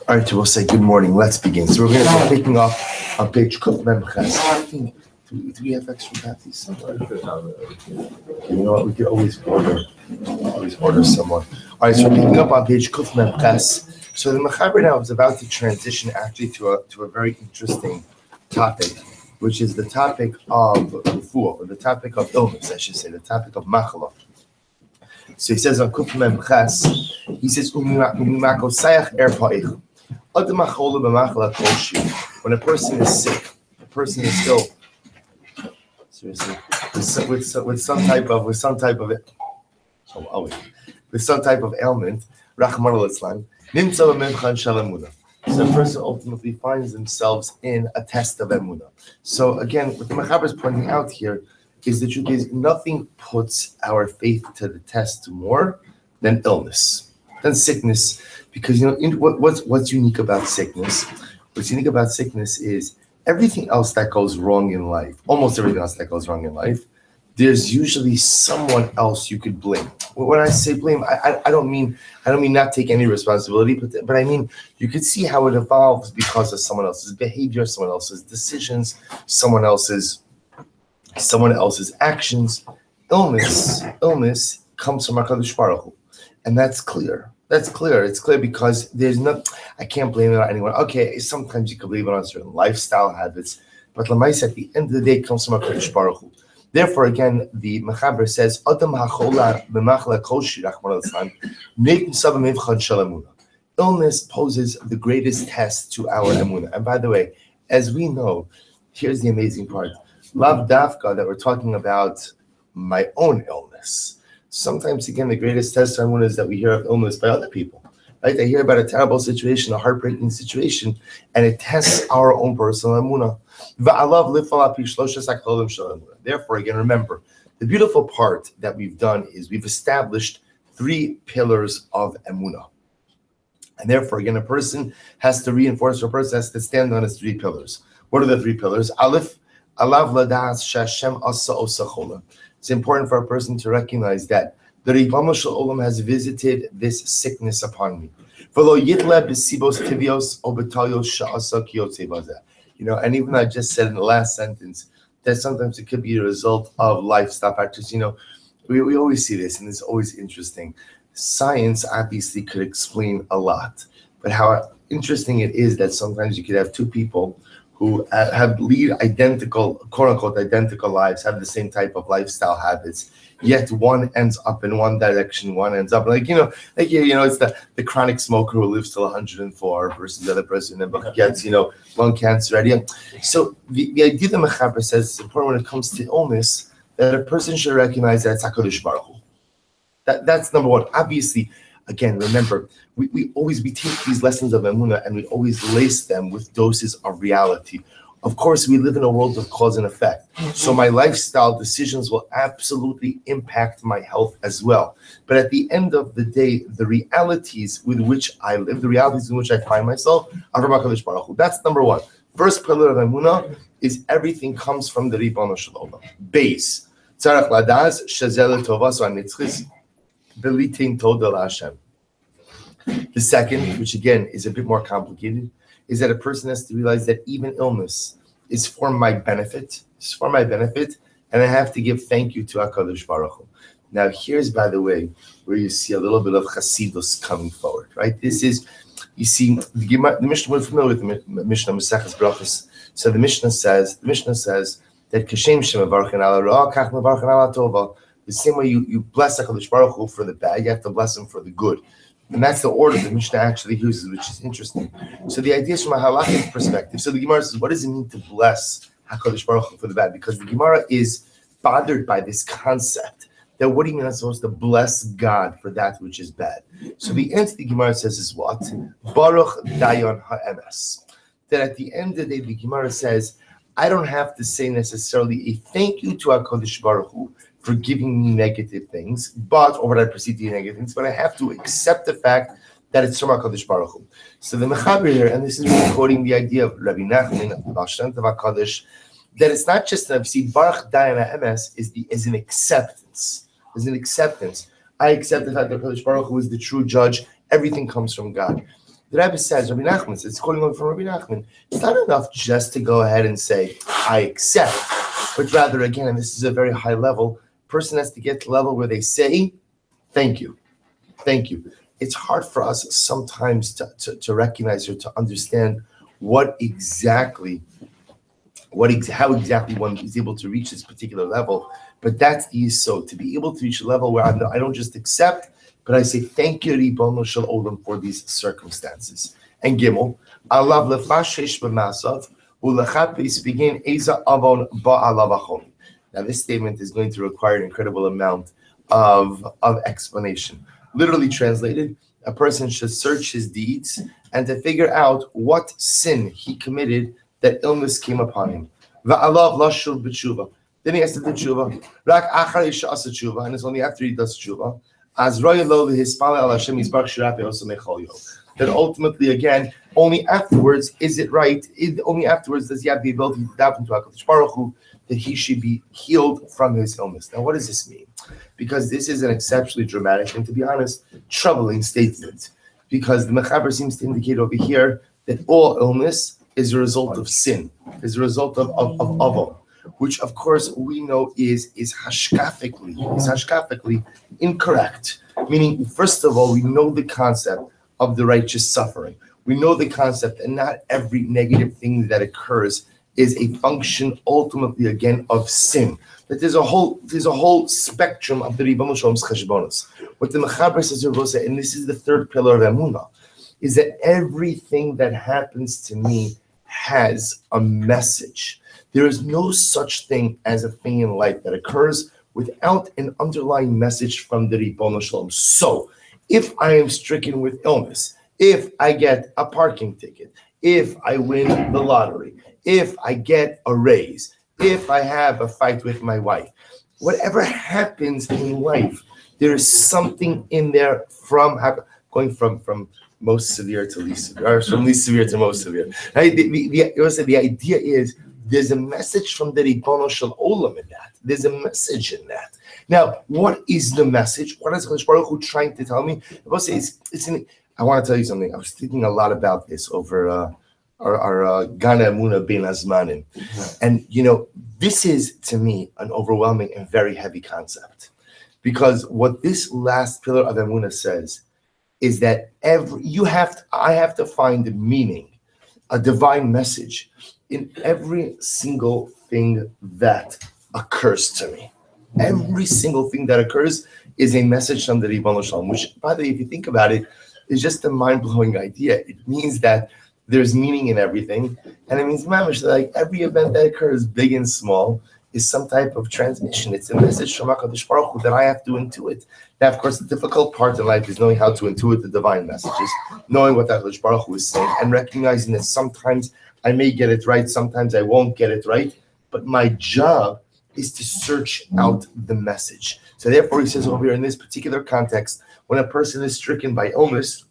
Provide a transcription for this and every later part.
All right, we'll say good morning. Let's begin. So we're going to be picking up on page Kuf Mem Ches. Do we have extra copies somewhere? You know what? We could always order someone. All right, so we're picking up on page Kuf Mem Ches. So the Mechaber now is about to transition actually to a very interesting topic, which is the topic of refuah, or the topic of illness, I should say, the topic of machala. So he says on Kuf Mem Ches, he says umimako sayach er pa'ich. When a person is sick, a person is ill, seriously, with some type of ailment, Rahman al-Islam, so a person ultimately finds themselves in a test of emunah. So again, what the Mechaber is pointing out here is the truth is nothing puts our faith to the test more than illness, than sickness. Because what's unique about sickness? What's unique about sickness is everything else that goes wrong in life, almost everything else that goes wrong in life, there's usually someone else you could blame. When I say blame, I don't mean not take any responsibility, but I mean you could see how it evolves because of someone else's behavior, someone else's decisions, someone else's actions. Illness comes from HaKadosh Baruch Hu, and that's clear. That's clear. It's clear because I can't blame it on anyone. Okay, sometimes you can blame it on certain lifestyle habits, but Lamais at the end of the day comes from HaKadosh Baruch Hu. Therefore, again, the Mechaber says, Adam ha'chola b'machla koshi rachman al-Islam, ne'im sava mevchan shel emunah. Illness poses the greatest test to our emunah. And by the way, as we know, here's the amazing part. Lav dafka, that we're talking about my own illness. Sometimes, again, the greatest test of emunah is that we hear of illness by other people, right? I hear about a terrible situation, a heartbreaking situation, and it tests our own personal emunah. Therefore, again, remember, the beautiful part that we've done is we've established 3 pillars of emunah. And therefore, again, a person has to reinforce, or a person has to stand on his 3 pillars. What are the 3 pillars? Aleph, alav ladas shashem asa osachola. It's important for a person to recognize that the Ribono Shel Olam has visited this sickness upon me. And even I just said in the last sentence that sometimes it could be a result of lifestyle factors. We always see this, and it's always interesting. Science obviously could explain a lot, but how interesting it is that sometimes you could have 2 people who lead identical, quote-unquote, identical lives, have the same type of lifestyle habits, yet one ends up in one direction, one ends up it's the chronic smoker who lives till 104 versus the other person who gets, lung cancer. Right? So the idea that Mechaber says is important when it comes to illness, that a person should recognize that it's HaKadosh Baruch Hu. That's number one. Obviously, again, remember, we take these lessons of emunah and we always lace them with doses of reality. Of course, we live in a world of cause and effect. So my lifestyle decisions will absolutely impact my health as well. But at the end of the day, the realities with which I live, the realities in which I find myself, are from HaKadosh Baruch Hu. That's number one. First pillar of emunah is everything comes from the Ribono Shel Olam. Base. Tzarach ladaz shazel tovas ha'nitzchis b'litin toda la'Hashem. The second, which again is a bit more complicated, is that a person has to realize that even illness is for my benefit. It's for my benefit, and I have to give thank you to HaKadosh Baruch Hu. Now, here's, by the way, where you see a little bit of Chasidus coming forward, right? This is, you see, the Mishnah, we're familiar with the Mishnah, Maseches Brachos. So the Mishnah says that Kashem Shem Mevarchen Ala Ra, Kach Mevarchen Ala Tova. The same way you bless HaKadosh Baruch Hu for the bad, you have to bless him for the good. And that's the order the Mishnah actually uses, which is interesting. So the idea is from a halakhic perspective. So the Gemara says, what does it mean to bless HaKadosh Baruch Hu for the bad? Because the Gemara is bothered by this concept that what do you mean I'm supposed to bless God for that which is bad? So the answer the Gemara says is what? Baruch Dayan Ha'emes. That at the end of the day, the Gemara says, I don't have to say necessarily a thank you to HaKadosh Baruch Hu for giving me negative things, or what I perceive to be negative things, but I have to accept the fact that it's from HaKadosh Baruch Hu. So the Mechaber here, and this is really quoting the idea of Rabbi Nachman, Baal Shem Tov HaKadosh, that it's not just an see Baruch Dayan Ha'emes is an acceptance. I accept the fact that HaKadosh Baruch Hu is the true judge. Everything comes from God. The Rebbe says, Rabbi Nachman says, it's quoting over from Rabbi Nachman, it's not enough just to go ahead and say, I accept, but rather, again, and this is a very high level, person has to get to the level where they say, thank you. Thank you. It's hard for us sometimes to recognize or to understand how exactly one is able to reach this particular level. But that's the yesod, to be able to reach a level where I don't just accept, but I say thank you, Ribono Shel Olam, for these circumstances. And Gimel, Alav lefashesh b'masav u'lechapis begin eza avon ba'alav achon. Now this statement is going to require an incredible amount of explanation. Literally translated, a person should search his deeds and to figure out what sin he committed that illness came upon him. Va'alav lashul b'tshuva. Then he has to do tshuva. Rak achar asa tshuva, and it's only after he does tshuva. As royalo hispale al Hashem yisbarach shirape osa mechol yom. That ultimately, again, only afterwards is it right. Only afterwards does he have the ability to daven to HaKadosh Baruch Hu that he should be healed from his illness. Now, what does this mean? Because this is an exceptionally dramatic and, to be honest, troubling statement. Because the Mechaber seems to indicate over here that all illness is a result of sin, is a result of avon, which, of course, we know is hashkafically incorrect. Meaning, first of all, we know the concept of the righteous suffering. We know the concept that not every negative thing that occurs is a function, ultimately, again, of sin. That there's a whole spectrum of the Ribono Shel Olam's cheshbonos. What the Mechaber says, and this is the third pillar of Emunah, is that everything that happens to me has a message. There is no such thing as a thing in life that occurs without an underlying message from the Ribono Shel Olam. So, if I am stricken with illness, if I get a parking ticket, if I win the lottery, if I get a raise, if I have a fight with my wife, whatever happens in life, there is something in there from going from most severe to least severe, or from least severe to most severe. Right? The idea is there's a message from the Ribono Shel Olam in that. There's a message in that. Now, what is the message? What is HaKadosh Baruch Hu trying to tell me? I want to tell you something. I was thinking a lot about this over our Gana Emunah Ben Azmanim. And, this is, to me, an overwhelming and very heavy concept. Because what this last pillar of Emunah says is that I have to find the meaning, a divine message in every single thing that occurs to me. Every single thing that occurs is a message from the Ribono Shel Olam, which, by the way, if you think about it, is just a mind-blowing idea. It means that there's meaning in everything, and it means, mamish, like every event that occurs, big and small, is some type of transmission. It's a message from HaKadosh Baruch Hu that I have to intuit. Now, of course, the difficult part in life is knowing how to intuit the divine messages, knowing what HaKadosh Baruch Hu is saying, and recognizing that sometimes I may get it right, sometimes I won't get it right, but my job is to search out the message. So therefore, he says over here in this particular context, when a person is stricken by illness,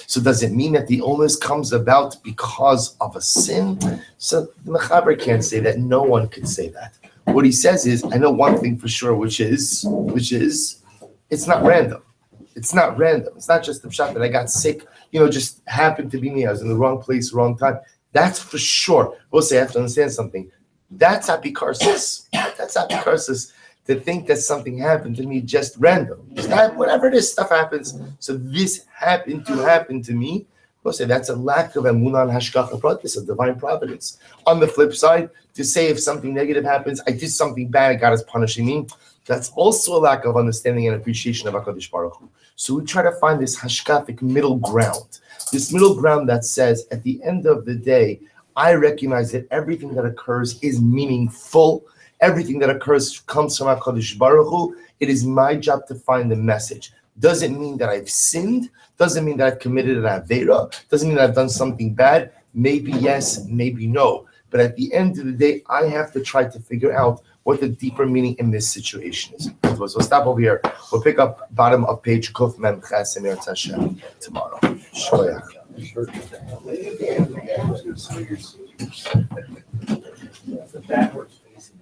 so does it mean that the illness comes about because of a sin? So the Mechaber can't say that. No one could say that. What he says is, I know one thing for sure, which is, it's not random. It's not random. It's not just the shot that I got sick, just happened to be me. I was in the wrong place, wrong time. That's for sure. We'll say I have to understand something. That's apikarsis. That's apikarsis. To think that something happened to me just random. Whatever this stuff happens, so this happened to me. We'll say that's a lack of emunah and hashgacha pratis, of divine providence. On the flip side, to say if something negative happens, I did something bad, God is punishing me, that's also a lack of understanding and appreciation of HaKadosh Baruch Hu. So we try to find this hashkafic middle ground. This middle ground that says, at the end of the day, I recognize that everything that occurs is meaningful. Everything that occurs comes from HaKadosh Baruch Hu. It is my job to find the message. Doesn't mean that I've sinned. Doesn't mean that I've committed an avera. Doesn't mean that I've done something bad. Maybe yes, maybe no. But at the end of the day, I have to try to figure out what the deeper meaning in this situation is. So we'll stop over here. We'll pick up bottom of page Kuf Mem Ches Emir Tashem tomorrow. Shkoyach. Backwards facing.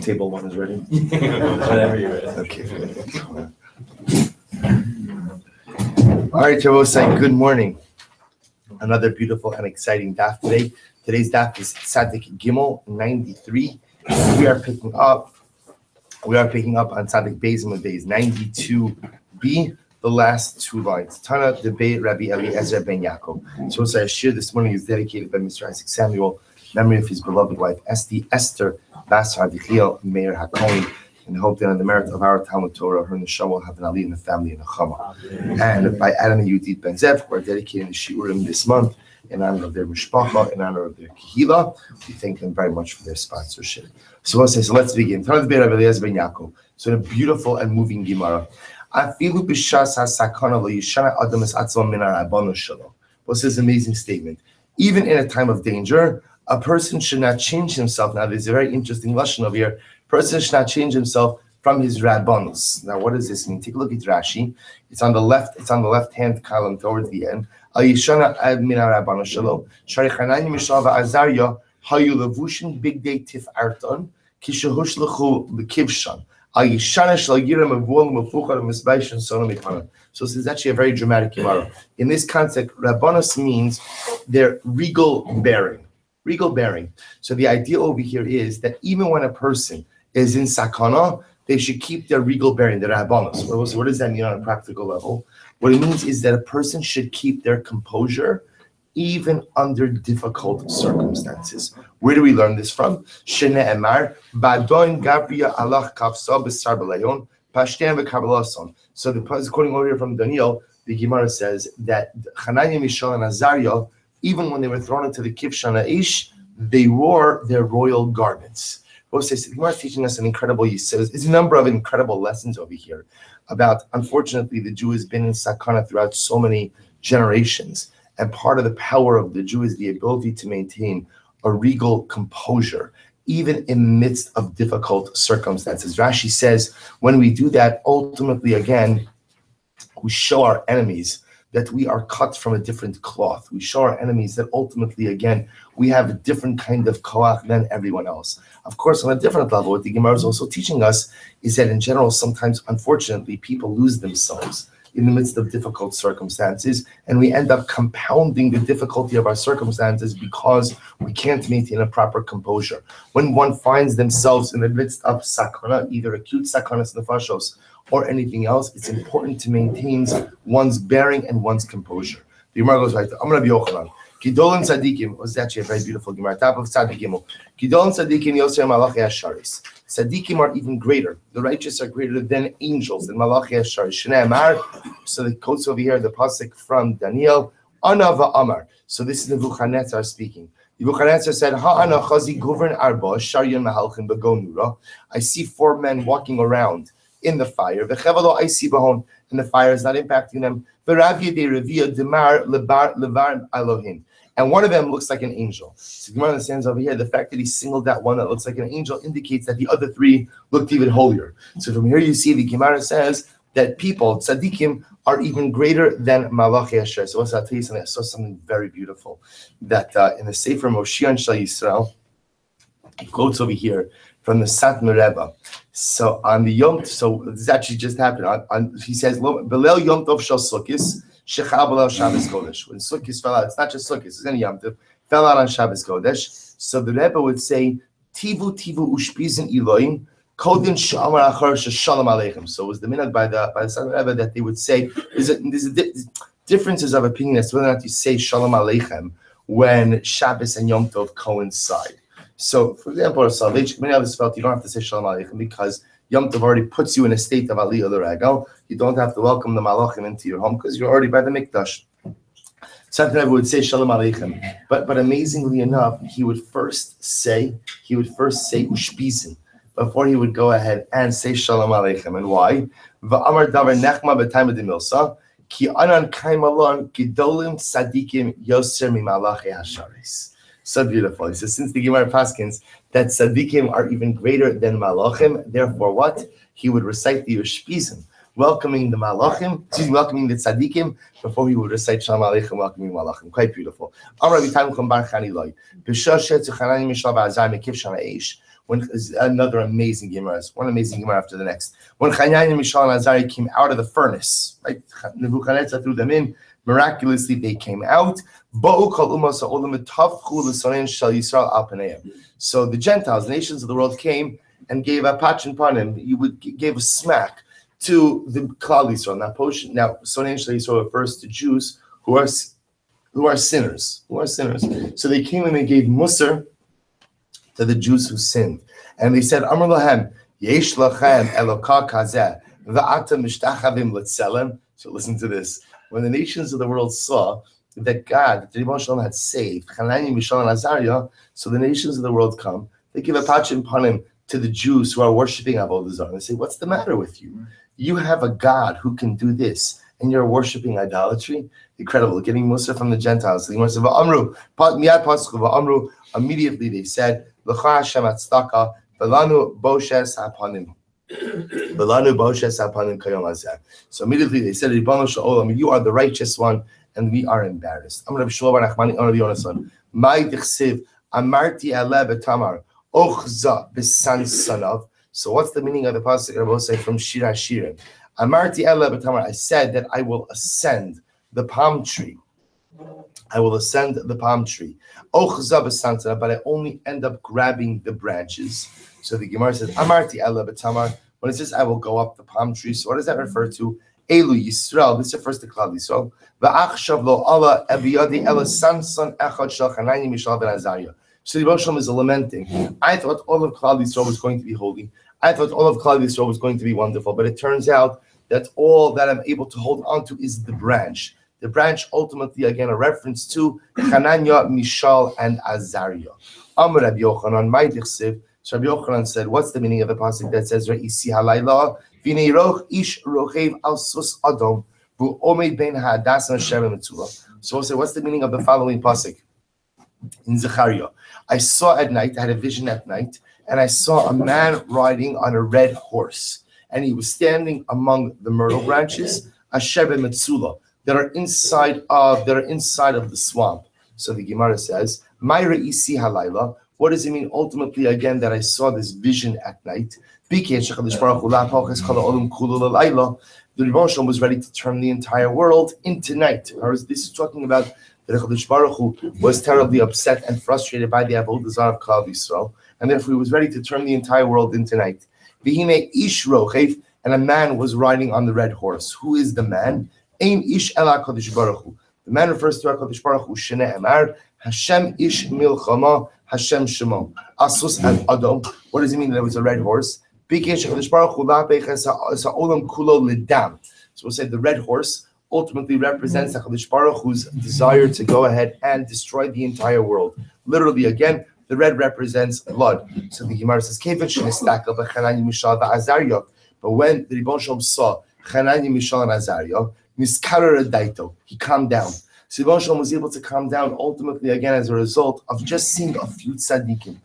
Table one is ready. Whenever you're ready. Okay. All right, Javosai, good morning. Another beautiful and exciting daf today. Today's daf is Tzadik Gimel 93. We are picking up on Tzadik Beis days 92b, the last two lines. Tana debate Rabbi Eliezer ben Yaakov. So I share this morning is dedicated by Mr. Isaac Samuel, memory of his beloved wife Esther Basar Dichiel Meir HaKohen, and hope that on the merit of our Talmud Torah, her neshama will have an Ali in the family in the Chama. And by Adam and Yudit Ben Zev, we're dedicating the Shiurim this month in honor of their mishpacha, in honor of their kehila. We thank them very much for their sponsorship. So let's begin. So a beautiful and moving Gemara. What's this amazing statement? Even in a time of danger, a person should not change himself. Now, there's a very interesting lesson over here. A person should not change himself from his rabbanos. Now, what does this mean? Take a look at Rashi. It's on the left. It's on the left-hand column towards the end. Big day tifarton kishahushlechu lekivshan. So this is actually a very dramatic Gemara. In this context, rabbanos means their regal bearing. Regal bearing. So the idea over here is that even when a person is in sakana, they should keep their regal bearing, their rabbanos. What does that mean on a practical level? What it means is that a person should keep their composure even under difficult circumstances. Where do we learn this from? Shene Emar, Badon Gabriya Allah Kafsa Besar Belayon, Pashtem Vekabalason. So according over here from Daniel, the Gemara says that Hananiah, Mishael, and Azariah, even when they were thrown into the Kivshan Aish, they wore their royal garments. The Gemara is teaching us an incredible, it's a number of incredible lessons over here about, unfortunately, the Jew has been in sakana throughout so many generations. And part of the power of the Jew is the ability to maintain a regal composure, even in the midst of difficult circumstances. Rashi says, when we do that, ultimately, again, we show our enemies that we are cut from a different cloth. We show our enemies that ultimately, again, we have a different kind of koach than everyone else. Of course, on a different level, what the Gemara is also teaching us is that in general, sometimes, unfortunately, people lose themselves in the midst of difficult circumstances, and we end up compounding the difficulty of our circumstances because we can't maintain a proper composure. When one finds themselves in the midst of sakana, either acute sakanas nefashos or anything else, it's important to maintain one's bearing and one's composure. The Gemara goes right. I'm Rabbi Yochanan. Gidol and Tzadikim was actually a very beautiful Gemara. Top of Tzadikim. Gidol and Tzadikim Yosef Malachi Asharis. Tzadikim are even greater. The righteous are greater than angels. Than Malachi Asharis. Shnei Amar. So the quotes over here, the pasuk from Daniel. Ana va'amar. So this is the Nebuchadnezzar speaking. Nebuchadnezzar said, Ha'ana chazi govern arba sharyan mahalchin begonura. I see four men walking around in the fire. V'chevalo I see bahon, and the fire is not impacting them. V'ravya de revia demar levar Elohim. And one of them looks like an angel. So Gemara understands over here, the fact that he singled out one that looks like an angel indicates that the other three looked even holier. So from here you see the Gemara says that people, tzaddikim, are even greater than Malachi Asher. So I'll tell you something, I saw something very beautiful. That in the Sefer Moshe and Shal Yisrael, he quotes over here from the Satmar Rebbe. So on the Yom, so this actually just happened. He says, Belel Yom Tov Shal Sukkis, Shechal Belel Shabbos Kodesh. When Sukkis fell out, it's not just Sukkis, it's any Yom Tov, fell out on Shabbos Kodesh. So the Rebbe would say, Tivu Ushpizin Elohim, Kodin Shamar Achar Shalom Aleichem. So it was the minute by the Satmar Rebbe that they would say, there's differences of opinion as to whether or not you say Shalom Aleichem when Shabbos and Yom Tov coincide. So, for example, salvation, many of us felt you don't have to say Shalom Aleichem because Yom Tov already puts you in a state of Aliyah L'Regel. You don't have to welcome the Malachim into your home because you're already by the Mikdash. Sometimes I would say Shalom Aleichem, but amazingly enough, he would first say Ushpizin before he would go ahead and say Shalom Aleichem. And why? Va'amar davar nechma b'tayim demilsa ki anan kaimalon gidolim tzadikim yoser mimalachi hasharis. So beautiful. He says, since the Gemara Paskins that tzadikim are even greater than malachim, therefore what? He would recite the Ushpizin, welcoming the malachim, welcoming the tzadikim, before he would recite Shalom Aleichem, welcoming malachim. Quite beautiful. When another amazing Gemara, one amazing Gemara after the next. When Chananya, Mishael, and Azariah came out of the furnace, right? Nebuchadnezzar threw them in. Miraculously, they came out. So the Gentiles, nations of the world, came and gave a pachin panim. You gave a smack to the Klal Yisrael. Now, Sonei Yisrael refers to Jews who are sinners. So they came and they gave Musar to the Jews who sinned, and they said, "Amar lahem yesh lachem elokah kazeh va'ata mishtachavim letzelem." So listen to this: when the nations of the world saw that God, the Rebbe Shalom, had saved Hanani, Mishael, and Azariah, so the nations of the world come. They give a pachin panim to the Jews who are worshiping Avodah Zarah. They say, "What's the matter with you? You have a God who can do this, and you're worshiping idolatry." Incredible, getting Musa from the Gentiles. Immediately they said, "L'cha Hashem atzedakah, v'lanu boshes hapanim, kayom hazeh." So immediately they said, "Ribbono shel olam, you are the righteous one, and we are embarrassed." Amar Rabbi Shmuel Silber, Rabbi Yonasan, Mai dichsiv amarti aleh betamar ochza b'san sanav. So what's the meaning of the pasuk Rabbi say from Shir HaShirim? Amarti aleh betamar, I said that I will ascend the palm tree. Ochza b'san sanav, but I only end up grabbing the branches. So the Gemara says, Amarti aleh betamar. When it says I will go up the palm tree, so what does that refer to? Elu Yisrael. This refers to Klal Yisrael. Va'achshav lo Allah ebiyadi ela sanson echad shel Hanani, Mishael, ben Azariah. So the Rebbe Shalom is lamenting. I thought all of Klal Yisrael was going to be holy. I thought all of Klal Yisrael was going to be wonderful, but it turns out that all that I'm able to hold on to is the branch. The branch, ultimately, again, a reference to Hananiah, Mishael, and Azariah. Amar Rabbi Yochanan, my dichsiv. So Rabbi Yochanan said, what's the meaning of the pasuk that says, Re'isi halayla, v'nei roch ish rochev al sus adom, v'omed ben ha'adas Hashem emetzula. So we'll say, what's the meaning of the following pasuk? In Zechariah, I saw at night, I had a vision at night, and I saw a man riding on a red horse, and he was standing among the myrtle branches, Asher Metzula, that are inside of the swamp. So the Gemara says, "My re'isi halayla." What does it mean? Ultimately, again, that I saw this vision at night. The Rebbe Shalom was ready to turn the entire world into night. This is talking about that HaKadosh Baruch Hu was terribly upset and frustrated by the Avodah Zarah of Klal Yisrael, and therefore he was ready to turn the entire world into night. V'hinei ish rochev, and a man was riding on the red horse. Who is the man? Ein ish el HaKadosh Baruch Hu. The man refers to HaKadosh Baruch Hu. Shnei Emar, Hashem ish milchama, Hashem shemo. Asus al Adam. What does it mean that it was a red horse? Bikesh HaKadosh Baruch Hu la'pech es ha'olam kulo l'dam. So we'll say the red horse ultimately represents HaKadosh Baruch Hu's desire to go ahead and destroy the entire world. Literally, again, the red represents blood. So the Gemara says, but when the Rebbe Shalom saw Hanani, Mishael, and Azariah, he calmed down. So Rebbe Shalom was able to calm down ultimately, again, as a result of just seeing a few tzaddikim.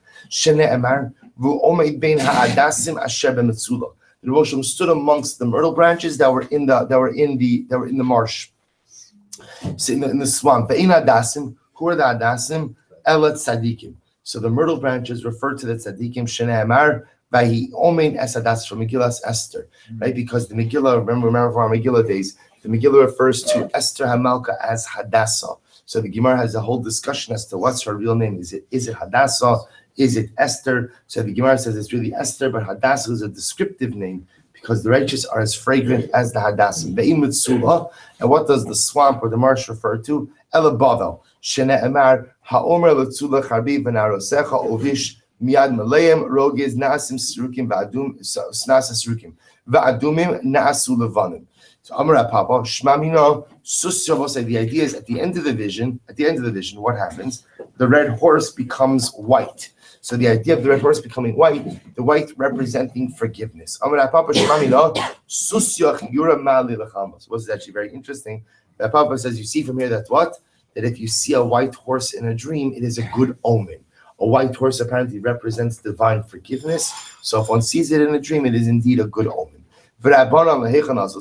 The Rebbe Shalom stood amongst the myrtle branches that were in the marsh, in the swamp. Who are the adasim? Elat tzadikim. So the myrtle branches refer to the tzadikim. Shnei Amar vahi omein es hadas from Megillas Esther, right? Because the Megillah, remember from our Megillah days, the Megillah refers to Esther Hamalka as Hadassah. So the Gemara has a whole discussion as to what's her real name. Is it Hadassah? Is it Esther? So the Gemara says it's really Esther, but Hadassah is a descriptive name because the righteous are as fragrant as the Hadassim. And what does the swamp or the marsh refer to? Ela Bavel. Shene Emar Haomer Letzula Charbi V'Narosecha Ovish Miad Malayim, Rogiz, Nasim Srukim, Vadum, Snasa Srukim, Vadumim, Nasu Levanim. So Amar Papa, Shmamino, Susya. The idea is at the end of the vision, what happens? The red horse becomes white. So the idea of the red horse becoming white, the white representing forgiveness. Amar Papa Shmamino, Susya Yura Mali Lechamos. This is actually very interesting. Papa says, you see from here that what? That if you see a white horse in a dream, it is a good omen. A white horse apparently represents divine forgiveness. So if one sees it in a dream, it is indeed a good omen. So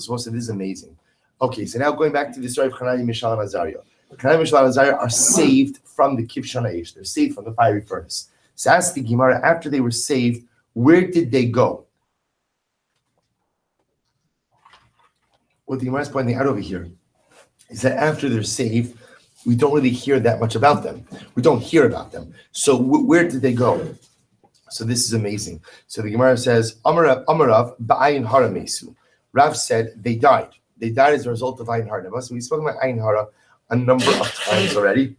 this is amazing. Okay, so now going back to the story of Hananiah, Mishael, and Azariah. Hananiah, Mishael, and Azariah are saved from the Kivshan Aish. They're saved from the fiery furnace. So ask the Gemara, after they were saved, where did they go? What the Gemara is pointing out over here is that after they're saved, we don't really hear that much about them. We don't hear about them. So where did they go? So this is amazing. So the Gemara says, Amarav ba'ayin hara mesu. Rav said they died. They died as a result of ayin hara. So we've spoken about ayin hara a number of times already.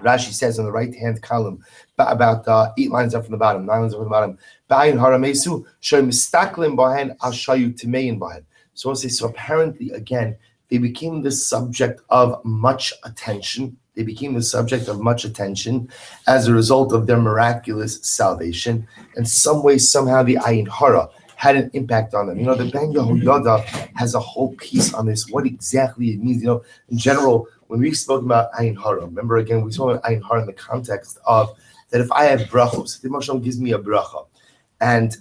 Rashi says on the right-hand column, about 8 lines up from the bottom, 9 lines up from the bottom, ba'ayin hara mesu, shoy mistaklim bahen al shayu timein bahen. So we'll say, so apparently, again, they became the subject of much attention. They became the subject of much attention as a result of their miraculous salvation. In some way, somehow, the ayin hara had an impact on them. The Ben Yehoyada has a whole piece on this, what exactly it means. In general, when we spoke about ayin hara, remember again, we spoke about ayin hara in the context of that if I have brachos, the Moshe gives me a bracha, and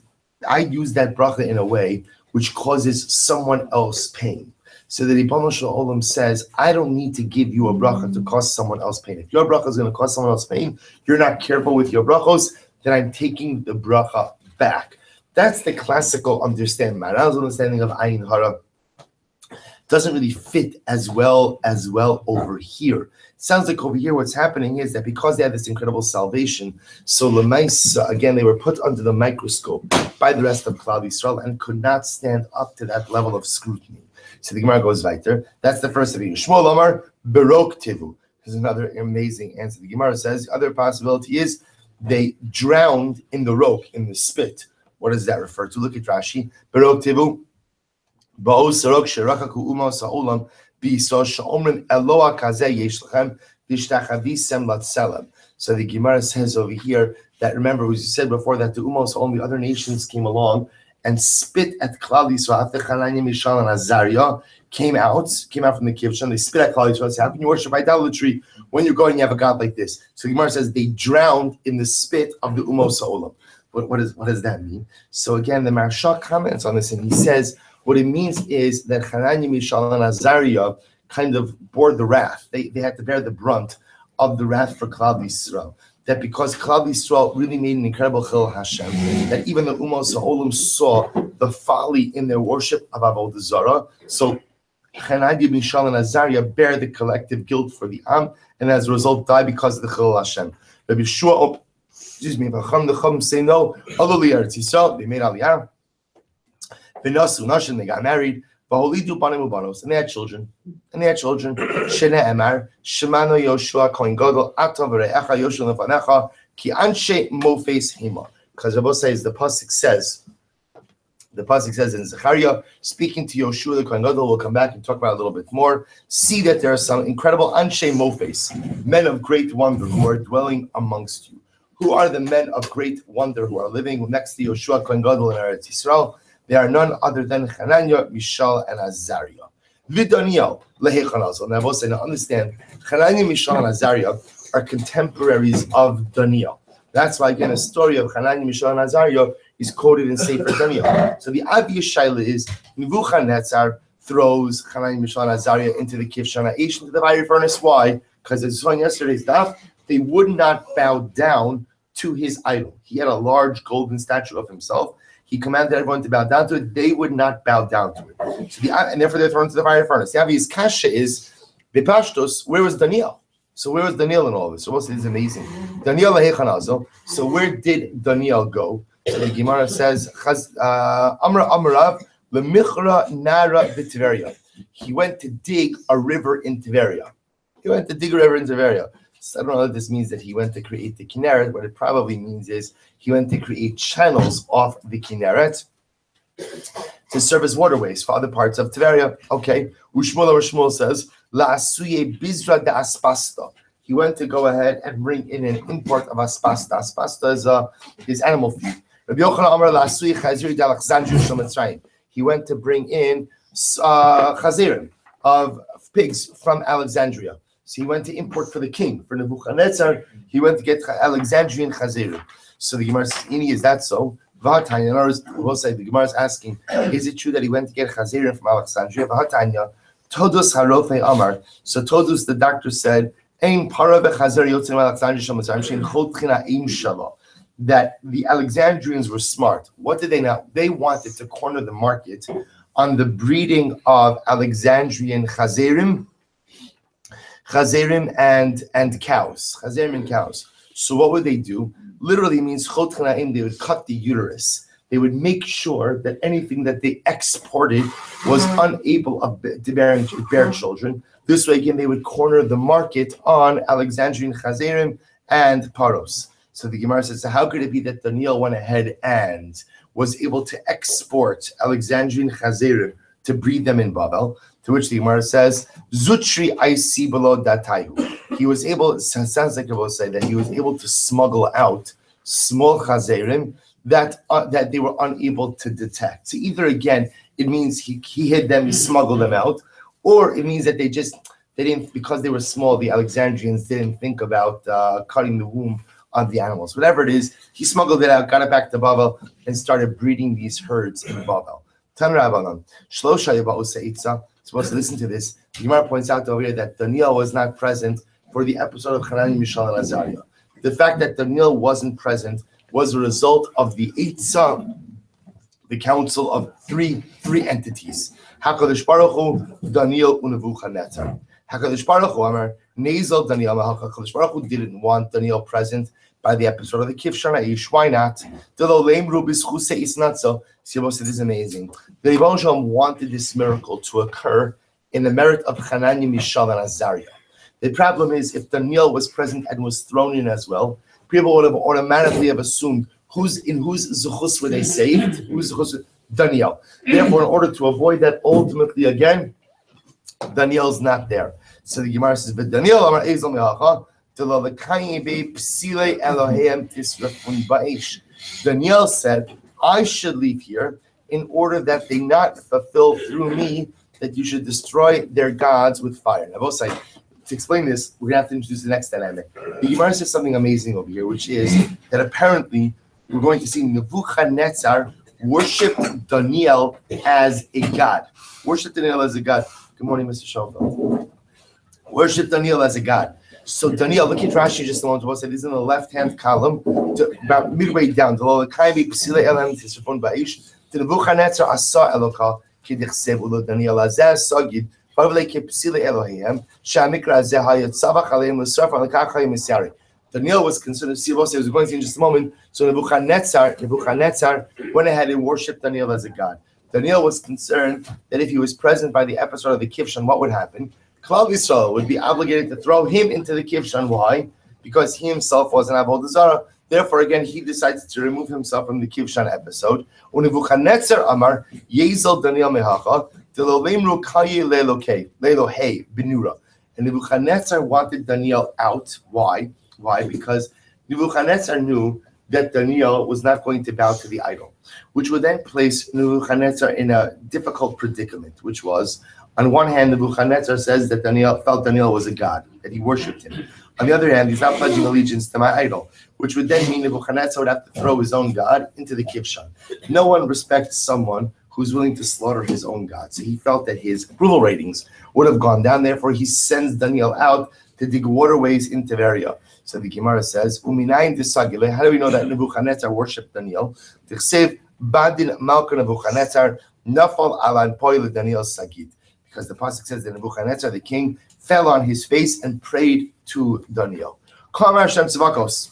I use that bracha in a way which causes someone else pain. So that Ribono Shel Olam says, I don't need to give you a bracha to cause someone else pain. If your bracha is going to cause someone else pain, you're not careful with your brachos, then I'm taking the bracha back. That's the classical understanding. Maharal's understanding of ayin hara doesn't really fit as well over here. It sounds like over here what's happening is that because they had this incredible salvation, so Lemaisa, again, they were put under the microscope by the rest of Klal Yisrael and could not stand up to that level of scrutiny. So the Gemara goes weiter. That's the first of it. Shmuel Amar Berok Tivu. There's another amazing answer. The Gemara says the other possibility is they drowned in the rok, in the spit. What does that refer to? Look at Rashi. Berok Tivu. Ba'o Sarok Sherakaku Uma Sa'olam B'Yisrael Sha'omrim Eloah Kazeh Yesh Lechem V'Ishtachavisem Latzelem. So the Gemara says over here that, remember, as you said before, that the Umos, all the other nations came along and spit at Klal Yisrael. After Hananiah, Mishael, and Azariah came out from the Kivshan, they spit at Klal Yisrael and said, how can you worship idolatry when you're going, you have a God like this? So the Gemara says they drowned in the spit of the Umos Ha'olam. What does that mean? So again, the Maharsha comments on this, and he says, what it means is that Hananiah, Mishael, and Azariah kind of bore the wrath. They had to bear the brunt of the wrath for Klal Yisrael. That because Klal Yisrael really made an incredible chil Hashem, that even the Umos Ha'olam saw the folly in their worship of Avodah Zarah. So Hananiah, Mishael, and Azariah bear the collective guilt for the Am, and as a result die because of the chil Hashem. Rabbi Shmuel, the Chum say no. They made Aliyah. They got married. And they had children. Shene Emar, Shemano Yoshua, Kohen Gadol, Atav Re'echa Yoshua Lefanecha, Ki Anshe Mofes Hema. Because Rabbi says the pasuk says in Zechariah, speaking to Yoshua the Kohen Gadol, we'll come back and talk about it a little bit more. See that there are some incredible Anshe Mofes, men of great wonder who are dwelling amongst you. Who are the men of great wonder who are living next to Yoshua Kohen Gadol in Eretz Yisrael? They are none other than Hananiah, Mishael, and Azariah. Vidaniel lehechanazol. Now, I will say, now understand, Hananiah, Mishael, and Azariah are contemporaries of Daniel. That's why, again, a story of Hananiah, Mishael, and Azariah is quoted in Sefer Daniel. So the obvious shaila is Nebuchadnezzar throws Hananiah, Mishael, and Azariah into the Kivshan Aish, into the fiery furnace. Why? Because as we saw in yesterday's daf, they would not bow down to his idol. He had a large golden statue of himself. He commanded everyone to bow down to it. They would not bow down to it. So and therefore they're thrown into the fire furnace. The obvious kasha is, Bepashtos, where was Daniel? So where was Daniel in all of this? So this is amazing. Daniel lahechanazo. So where did Daniel go? So the Gemara says, Amra Amarav, lemichra nara b'Tiveria. He went to dig a river in Tiberia. So I don't know if this means that he went to create the Kinneret. What it probably means is he went to create channels off the Kinneret to serve as waterways for other parts of Tveria. Okay. Shmuel says, La'asuye bizra de aspasta. He went to go ahead and bring in an import of aspasta. Aspasta is animal feed. Rabbi Yochanan Amar la'asuye chazir de Alexandria shel Mitzrayim. He went to bring in chazirim of pigs from Alexandria. So he went to import for the king, for Nebuchadnezzar. He went to get Alexandrian chazirim. So the Gemara says, "Ini, is that so?" V'hatanya, in other words, we'll say the Gemara is asking, is it true that he went to get chazirim from Alexandria? V'hatanya, Todus harofe Amar. So Todus, the doctor said, "Ein para v'chazer yotzim Alexandria shel Mitzrayim shein chol tchina ein shala." That the Alexandrians were smart. What did they know? They wanted to corner the market on the breeding of Alexandrian chazerim and cows. Chazerim and cows. So what would they do? Literally means chot chanaim. They would cut the uterus. They would make sure that anything that they exported was unable to bear children. This way, again, they would corner the market on Alexandrian chazerim and paros. So the Gemara says, so how could it be that Daniel went ahead and was able to export Alexandrian chazerim to breed them in Babel? To which the Gemara says, Zutri Aisi below Datayu. He was able, it sounds like I will say that he was able to smuggle out small chazerim that they were unable to detect. So either again, it means he hid them, he smuggled them out, or it means that they didn't, because they were small, the Alexandrians didn't think about cutting the womb of the animals. Whatever it is, he smuggled it out, got it back to Babel, and started breeding these herds in Babel. Tan Rabbanan, Shlosha Yaba'usa Itza. Supposed to listen to this. The Gemara points out over here that Daniel was not present for the episode of Hanani, Mishael, and Azariah. The fact that Daniel wasn't present was a result of the Eitzah, the council of three entities. HaKadosh Baruch Hu, Daniel, and Nebuchadnezzar. HaKadosh Baruch Hu, Amar, Nezel Daniel, HaKadosh Baruch Hu didn't want Daniel present by the episode of the Kivshan Aish. Why not? This is amazing. The Rebbe Shalom wanted this miracle to occur in the merit of Hanani, Mishael, and Azariah. The problem is, if Daniel was present and was thrown in as well, people would have automatically assumed whose zuchus were they saved? Whose zuchus? Daniel. Therefore, in order to avoid that, ultimately again, Daniel's not there. So the Gemara says, "But Daniel amar ezel me'acha telolekayim be psile Eloheim tisrafun ba'esh." Daniel said, I should leave here in order that they not fulfill through me that you should destroy their gods with fire. Now, both sides, to explain this, we're going to have to introduce the next dynamic. The Gemara says something amazing over here, which is that apparently we're going to see Nebuchadnezzar worship Daniel as a god. Worship Daniel as a god. Good morning, Mr. Schoenfeld. Worship Daniel as a god. So Daniel, look at Rashi just a moment ago. Said he's in the left-hand column, about midway down. To Nebuchadnezzar asa Eloka kidichsev ulo Daniel azeh sagid pavle kepsile Eloheim shamikra azeh hayatzavach aleim l'sraf alekach hayim misyari. Daniel was considered. See, what was going to see in just a moment. So Nebuchadnezzar went ahead and worshipped Daniel as a god. Daniel was concerned that if he was present by the episode of the Kivshan, what would happen? Klal Yisrael would be obligated to throw him into the Kivshan. Why? Because he himself was an Avodah Zarah. Therefore, again, he decided to remove himself from the Kivshan episode. Nebuchadnezzar Amar Yezel Daniel Mehacha Delolemru Kaye Lelohei Benura. And Nebuchadnezzar wanted Daniel out. Why? Because Nebuchadnezzar knew that Daniel was not going to bow to the idol, which would then place Nebuchadnezzar in a difficult predicament, which was, on one hand, Nebuchadnezzar says that Daniel felt Daniel was a god, that he worshipped him. On the other hand, he's not pledging allegiance to my idol, which would then mean Nebuchadnezzar would have to throw his own god into the Kivshan. No one respects someone who's willing to slaughter his own god. So he felt that his approval ratings would have gone down. Therefore, he sends Daniel out to dig waterways in Tiberia. So the Gemara says, Uminayin disagile. How do we know that Nebuchadnezzar worshipped Daniel? Tichsev badin malka Nebuchadnezzar nafal alan poil Daniel sagid. Because the pasuk says that Nebuchadnezzar, the king, fell on his face and prayed to Daniel. Kamar Hashem Tzavakos.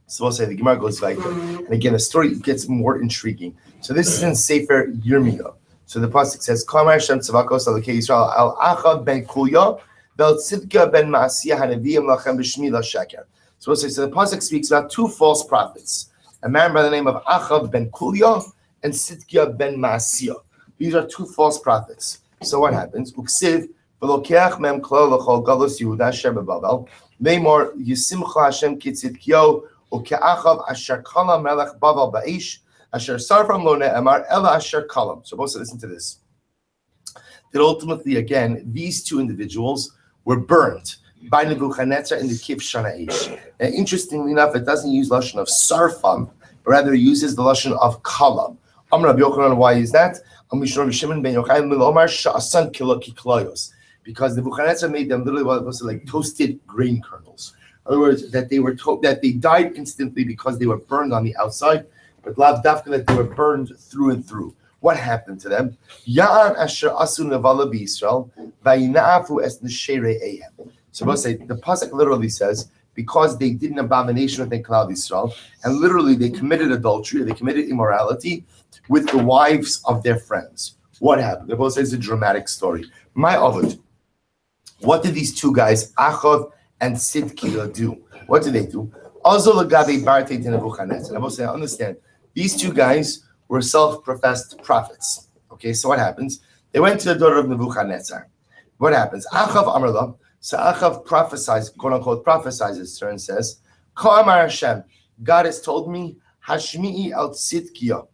So we'll say the Gemara goes like, and again, the story gets more intriguing. So this is in Sefer Yirmiyah. So the pasuk says, Kamar Hashem Tzavakos Alokei Yisrael al Achav ben Kulya Vel Tzidkiah ben Maasiyah hanaviyim lachem b'shmi la sheker. So the pasuk speaks about two false prophets, a man by the name of Achav ben Kulya and Tzidkiah ben Maasiyah. These are two false prophets. So what happens? Uksiv v'lokeach mem klal l'chol galus Yehuda asher b'Bavel meimor yisimcha Hashem kitzidkiyo uke'achav asher kala melech Bavel ba'esh asher sarfam lo ne'emar ela asher kalam. So both listen to this. That ultimately, again, these two individuals were burned by Nebuchadnezzar in the Kif Shana Eish. And interestingly enough, it doesn't use lashon of sarfam, but rather it uses the lashon of kalam. Amar Rabbi Yochanan, why is that? Because Nebuchadnezzar made them literally what was like toasted grain kernels. In other words, that they were that they died instantly because they were burned on the outside, but lav dafka that they were burned through and through. What happened to them? Ya'an asher asu nevala b'Yisrael vayina'afu es nesherei ehem. So we'll say the pasuk literally says because they did an abomination within Klal Yisrael, and literally they committed adultery, they committed immorality with the wives of their friends. What happened? The Bible says it's a dramatic story. My Ovid, what did these two guys, Achav and Tzidkiah, do? What did they do? Also, Lagabe Barte to Nebuchadnezzar. I will say, understand, these two guys were self-professed prophets. Okay, so what happens? They went to the daughter of Nebuchadnezzar. What happens? Achav Amrla. So Achav prophesies, quote unquote, prophesizes her and says, Ka Amar Hashem, God has told me, Hashmi'i al Tzidkiah.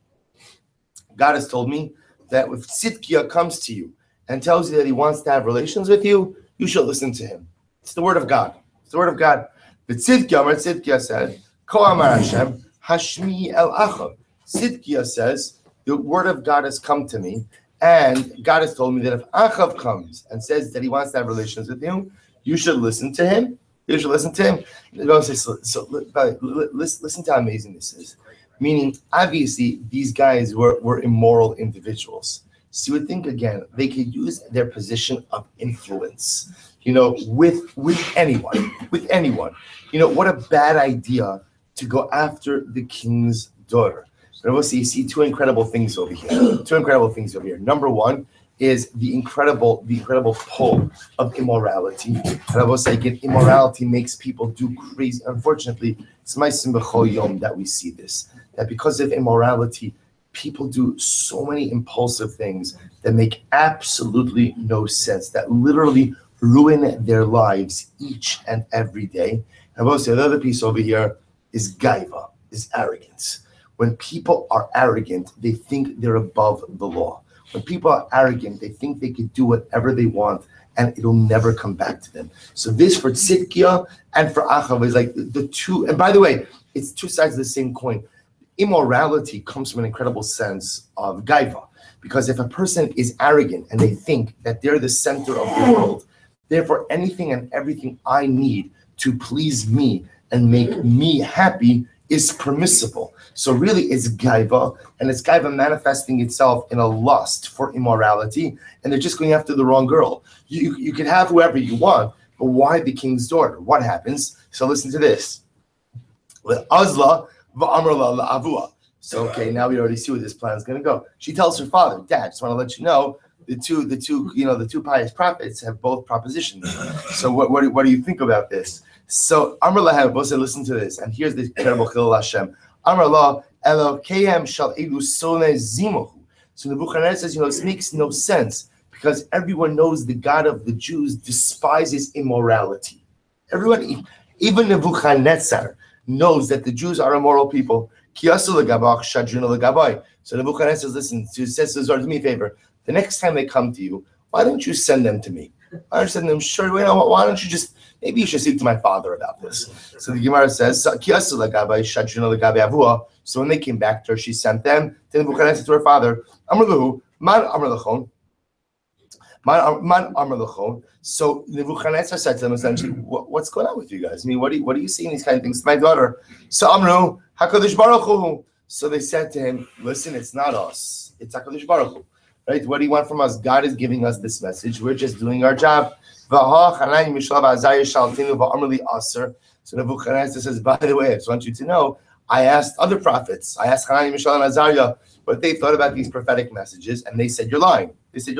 God has told me that if Tzidkiah comes to you and tells you that he wants to have relations with you, you should listen to him. It's the word of God. It's the word of God. But Tzidkiah said, Ka Amar Hashem, Hashmi'i el Achav. Tzidkiah says, the word of God has come to me, and God has told me that if Achav comes and says that he wants to have relations with you, you should listen to him. You should listen to him. Listen to how amazing this is. Meaning, obviously, these guys were immoral individuals. So you would think, again, they could use their position of influence, with anyone. What a bad idea to go after the king's daughter. But we'll see, you see two incredible things over here. Number one is the incredible pull of immorality. And I will say again, immorality makes people do crazy. Unfortunately, it's my Simcha Yom that we see this. That because of immorality, people do so many impulsive things that make absolutely no sense, that literally ruin their lives each and every day. And I will say another piece over here is gaiva, is arrogance. When people are arrogant, they think they're above the law. When people are arrogant, they think they can do whatever they want and it'll never come back to them. So this for Tzidkiah and for Achav is like the two, and by the way, it's two sides of the same coin. Immorality comes from an incredible sense of gaiva, because if a person is arrogant and they think that they're the center of the world, therefore anything and everything I need to please me and make me happy is permissible. So really it's gaiva, and it's gaiva manifesting itself in a lust for immorality, and they're just going after the wrong girl. You can have whoever you want, but why the king's daughter? What happens? So listen to this. Azla v'amrla la'avua. So okay, now we already see where this plan is going to go. She tells her father, Dad, just want to let you know, the two pious prophets have both propositions. So what do you think about this? So Amr Lahem, both said, listen to this, and here's the incredible Chilul Hashem. Amr Allah, Elokeim shall edu sone zimuhu. So Nebuchadnezzar says, this makes no sense, because everyone knows the God of the Jews despises immorality. Everyone, even Nebuchadnezzar, knows that the Jews are immoral people. So Nebuchadnezzar says, listen, says to Zor, do me a favor. The next time they come to you, why don't you send them to me? Why don't you send them? Sure, why don't you just, maybe you should speak to my father about this. So the Gemara says, so when they came back to her, she sent them to Nebuchadnezzar, to her father. So Nebuchadnezzar said to them essentially, what's going on with you guys? I mean, what are you seeing these kind of things to my daughter? So Amru, HaKadosh Baruch Hu. So they said to him, listen, it's not us, it's HaKadosh Baruch Hu. Right? What do you want from us? God is giving us this message. We're just doing our job. So Nebuchadnezzar says, by the way, I just want you to know, I asked other prophets, I asked Hanani, Mishael, and Azariah what they thought about these prophetic messages, and they said, you're lying. They said,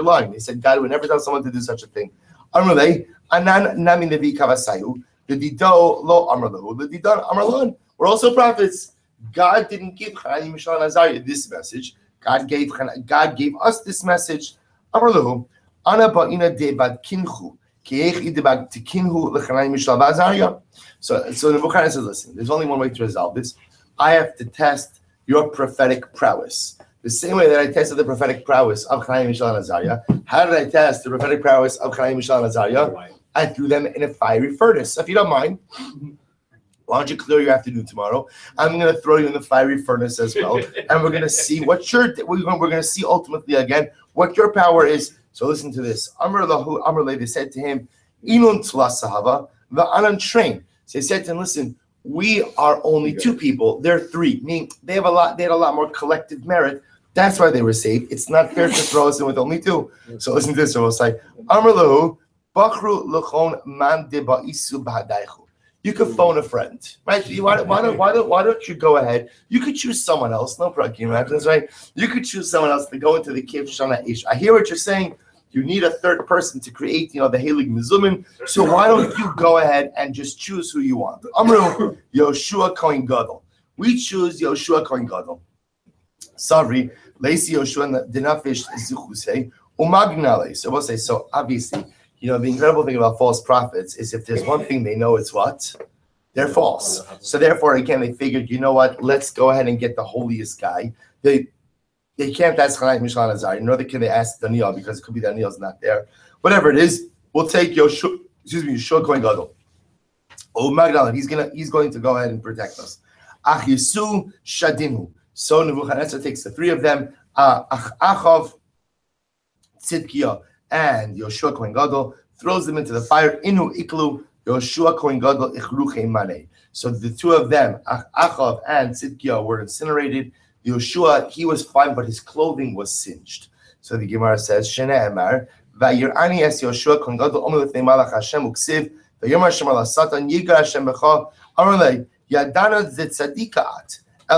God would never tell someone to do such a thing. Anan nami nevi kavasayu. The Dido lo Amarlahu. The Didon Amarlan. We're also prophets. God didn't give Hanani, Mishael, and Azariah this message. God gave us this message. Amarlahu. Ana ba'ina debat kinhu. Kiech idebag tikinhu lechanani Mishael v'Azariah. So Nebuchadnezzar says, listen, there's only one way to resolve this. I have to test your prophetic prowess. The same way that I tested the prophetic prowess of Hanani, Mishael, and Azariah. How did I test the prophetic prowess of Hanani, Mishael, and Azariah? I threw them in a fiery furnace. So if you don't mind, why don't you clear your afternoon tomorrow? I'm going to throw you in the fiery furnace as well, and we're going to see what we're going to see ultimately again what your power is. So listen to this. Amr lahu Amr le, they said to him, Inun tlasahava va'anan train. So they said to him, listen, we are only two people. They're three. Meaning they had a lot more collective merit. That's why they were saved. It's not fair to throw us in with only two. So listen to this. So we'll say, Amr lahu Bachru lechon man de ba'isu b'hadaychu. You could phone a friend, right? Why don't you go ahead? You could choose someone else. No problem, right? You could choose someone else to go into the Kiv Shana Ish. I hear what you're saying. You need a third person to create, the Helig Mizumin. So why don't you go ahead and just choose who you want? Amru Yoshua Kohen Gadol. We choose Yoshua Kohen Gadol. Sorry, Lacy Yoshua Dinafish Zuchuse Umagnale. So we'll say, so obviously, the incredible thing about false prophets is if there's one thing they know, it's what? They're false. So therefore, again, they figured, you know what? Let's go ahead and get the holiest guy. They can't ask Hanai, Mishael, and Azariah, nor can they ask Daniel, because it could be Daniel's not there. Whatever it is, we'll take Yeshua Kohen Gadol. Oh, Magdalene, he's going to go ahead and protect us. Ach Yisu Shadinu. So Nebuchadnezzar takes the three of them, Achav, Tzidkiah, and Yoshua Kohen Gadol, throws them into the fire. Inu iklu Yoshua Kohen Gadol ichruche mane. So the two of them, Achav and Tzidkiah, were incinerated. Yoshua, he was fine, but his clothing was singed. So the Gemara says, Shene Emar, Vayirani es Yoshua Kohen Gadol omer lefnei malach Hashem uksiv, Vayom Hashem ala Satan yigar Hashem becha, Amarle Yadana zetzadikaat. So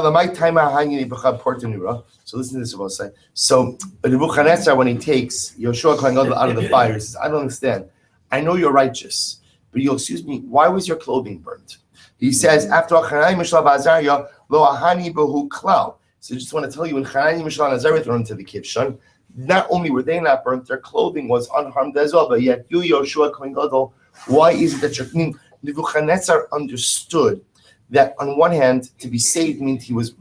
listen to this. What I'll say. So Nebuchadnezzar, when he takes Yoshua Kohen Gadol out of the fire, he says, I don't understand. I know you're righteous, but you'll excuse me, why was your clothing burnt? He says, after Hanani, Mishael, Azariah, lo ahani behu klau. So I just want to tell you, when Hanani, Mishael, and Azariah thrown into the Kivshon, not only were they not burnt, their clothing was unharmed as well, but yet you, Yoshua Kohen Gadol, why is it that you're... Nebuchadnezzar understood that on one hand, to be saved meant he was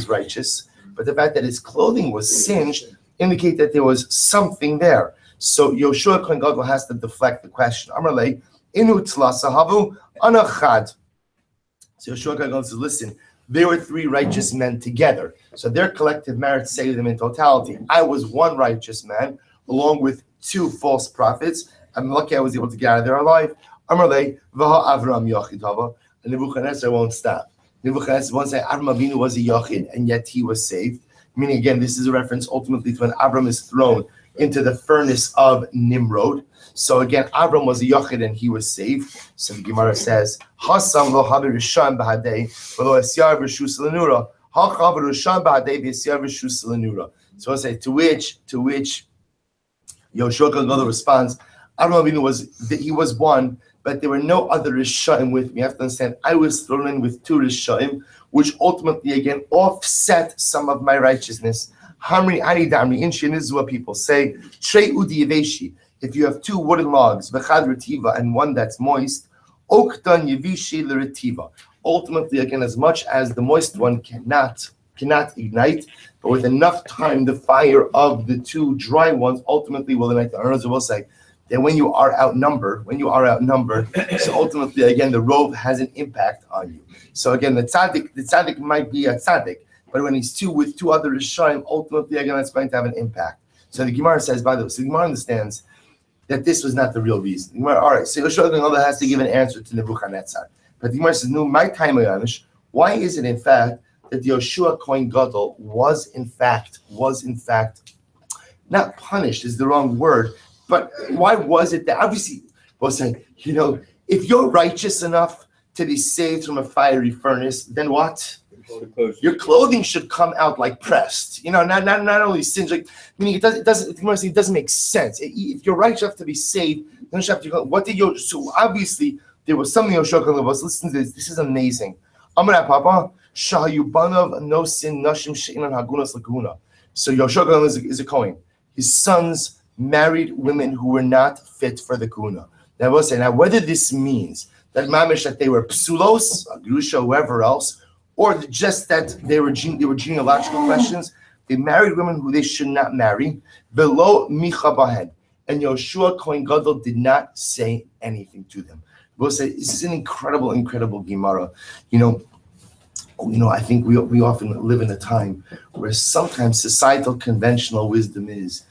righteous, but the fact that his clothing was singed indicated that there was something there. So Yoshua Kohen Gadol has to deflect the question. Amarle, inu tlasahavu anachad. So Yoshua Kohen Gadol says, listen, there were three righteous men together. So their collective merit saved them in totality. I was one righteous man, along with two false prophets. I'm lucky I was able to get out of there alive. Amarle, vaha Avram Yochid. And Nebuchadnezzar won't stop. Nebuchadnezzar won't say Avram Avinu was a Yochid, and yet he was saved. Meaning, again, this is a reference ultimately to when Avram is thrown into the furnace of Nimrod. So again, Avram was a Yochid and he was saved. So the Gemara says, Hasam lo habi rishon b'hadei v'lo esyar v'shus l'nura. Hachav rishon b'hadei v'esyar v'shus l'nura. So I say, to which Yoshua Kohen Gadol responds, Avram Avinu he was one, but there were no other Rishaim with me. You have to understand, I was thrown in with two Rishaim, which ultimately, again, offset some of my righteousness. Hamri ani damri inshin, this is what people say. Trei udi yeveshi, if you have two wooden logs, v'chad retiva, and one that's moist, oktan yevishi l'retiva. Ultimately, again, as much as the moist one cannot ignite, but with enough time, the fire of the two dry ones ultimately will ignite. The owners will say, that when you are outnumbered, so ultimately, again, the rove has an impact on you. So again, the tzaddik might be a tzaddik, but when he's with two other Rishaim, ultimately, again, that's going to have an impact. So the Gemara says, by the way, so the Gemara understands that this was not the real reason. The Gemara, all right, so Yoshua Kohen Gadol has to give an answer to Nebuchadnezzar. But the Gemara says, no, my time, why is it in fact that Yoshua Kohen Gadol was in fact not punished is the wrong word, but why was it that obviously we'll say, if you're righteous enough to be saved from a fiery furnace, then what? Your clothing should come out like pressed. Not only singed, like meaning it doesn't make sense. If you're righteous enough to be saved, then you have to go. What did you? So obviously there was something Yoshua Kalevos. Listen to this. This is amazing. Amar Papa Shahayubanav no sin nashim she'inan hagunas laguna. So Yoshua Kalevos is a Kohen. His sons married women who were not fit for the kuna. Now I will say, whether this means that mamish that they were psulos, agrusha, whoever else, or just that they were genealogical questions, they married women who they should not marry. Below micha bahen, and Yoshua Kohen Gadol did not say anything to them. I will say this is an incredible Gemara. I think we often live in a time where sometimes societal conventional wisdom is,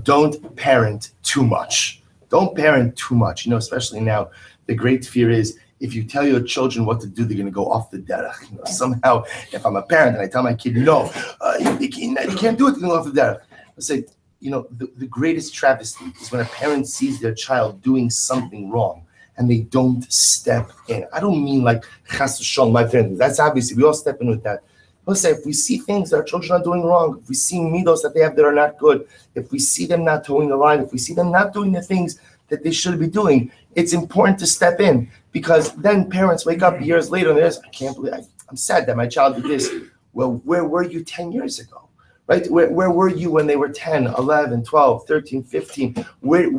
don't parent too much. Don't parent too much. Especially now, the great fear is if you tell your children what to do, they're going to go off the derech. Somehow, if I'm a parent and I tell my kid, no, you can't do it, you're going to go off the derech. I say, the greatest travesty is when a parent sees their child doing something wrong and they don't step in. I don't mean like chas v'shalom, my friend. That's obviously, we all step in with that. Let's say if we see things that our children are doing wrong, if we see midos that they have that are not good, if we see them not towing the line, if we see them not doing the things that they should be doing, it's important to step in, because then parents wake up years later and they're I can't believe, I'm sad that my child did this. Well, where were you 10 years ago? Right? Where were you when they were 10, 11, 12, 13, 15?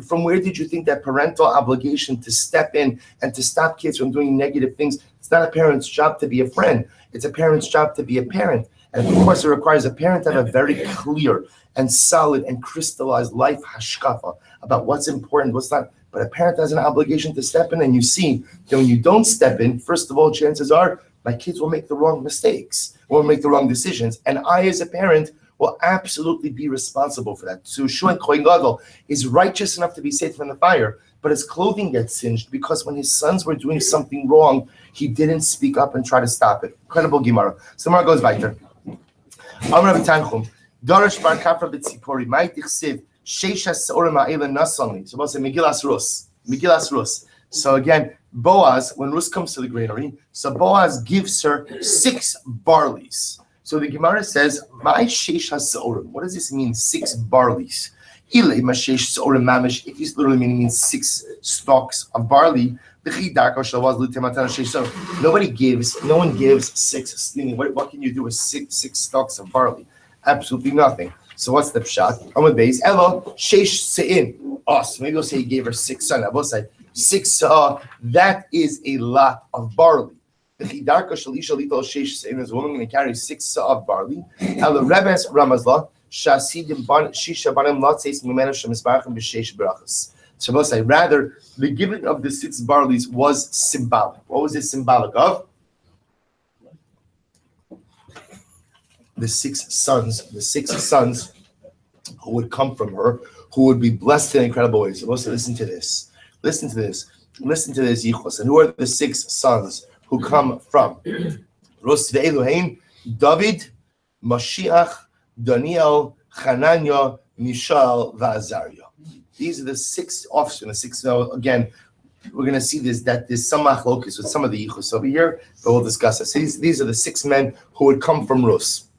From where did you think that parental obligation to step in and to stop kids from doing negative things? It's not a parent's job to be a friend. It's a parent's job to be a parent. And of course, it requires a parent to have a very clear and solid and crystallized life hashkafa about what's important, what's not. But a parent has an obligation to step in, and you see that when you don't step in, first of all, chances are my kids will make the wrong mistakes, will make the wrong decisions. And I, as a parent, will absolutely be responsible for that. So Shua Kohen Gadol is righteous enough to be saved from the fire, but his clothing gets singed because when his sons were doing something wrong, he didn't speak up and try to stop it. Incredible Gemara. So Gemara goes weiter. Amar Rabbi Tanchum, Darash bar Kafra b'tzipori, ma'itich siv, sheisha se'orim ha'ela nasalni. So we'll say Megillas Rus. So again, Boaz, when Rus comes to the granary, so Boaz gives her 6 barleys. So the Gemara says, "My sheish hasorim." What does this mean? 6 barleys. If he's literally means 6 stalks of barley. No one gives 6. What can you do with 6 stalks of barley? Absolutely nothing. So what's the pshat? On the base, Elo sheish sein. So maybe we'll say he gave her 6 sons. I will say 6. That is a lot of barley. A woman going to carry 6 saw of barley. So we'll say rather the giving of the 6 barleys was symbolic. What was it symbolic of? The 6 sons who would come from her, who would be blessed in incredible ways. So we'll say, listen to this, yichus. And who are the 6 sons who come from Rus ve'eluhein, David, Mashiach, Daniel, Hananiah, Mishael, Va'azariah. These are the 6 offspring. The 6. Now, again, we're going to see this that there's some machlokus with some of the yichus over here, but we'll discuss it. So these are the 6 men who would come from Rus.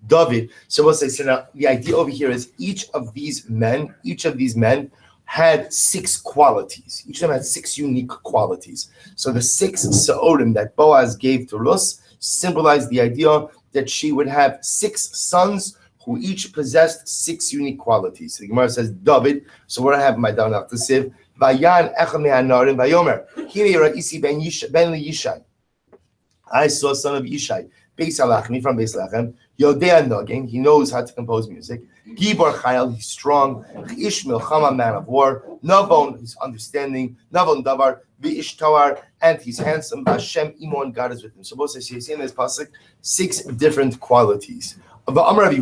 David. So we'll say. So now the idea over here is each of these men had 6 qualities. Each of them had 6 unique qualities. So the 6 Sa'orim that Boaz gave to Rus symbolized the idea that she would have 6 sons who each possessed 6 unique qualities. So the Gemara says, David, so what I have in my down after Siv, Vayan Echad me'anarim Vayomer, Hine Ra'isi ben Yishai. I saw son of Yishai, Beis Alachmi from Beis Lachem, Yodea Nogin, he knows how to compose music. Gibor Chayil, he's strong. Ishmael Chama, man of war. Navon, he's understanding. Navon Davar, V'ishtoar, and he's handsome. Hashem Imon, God is with him. So both say, see in this pasuk 6 different qualities. So listen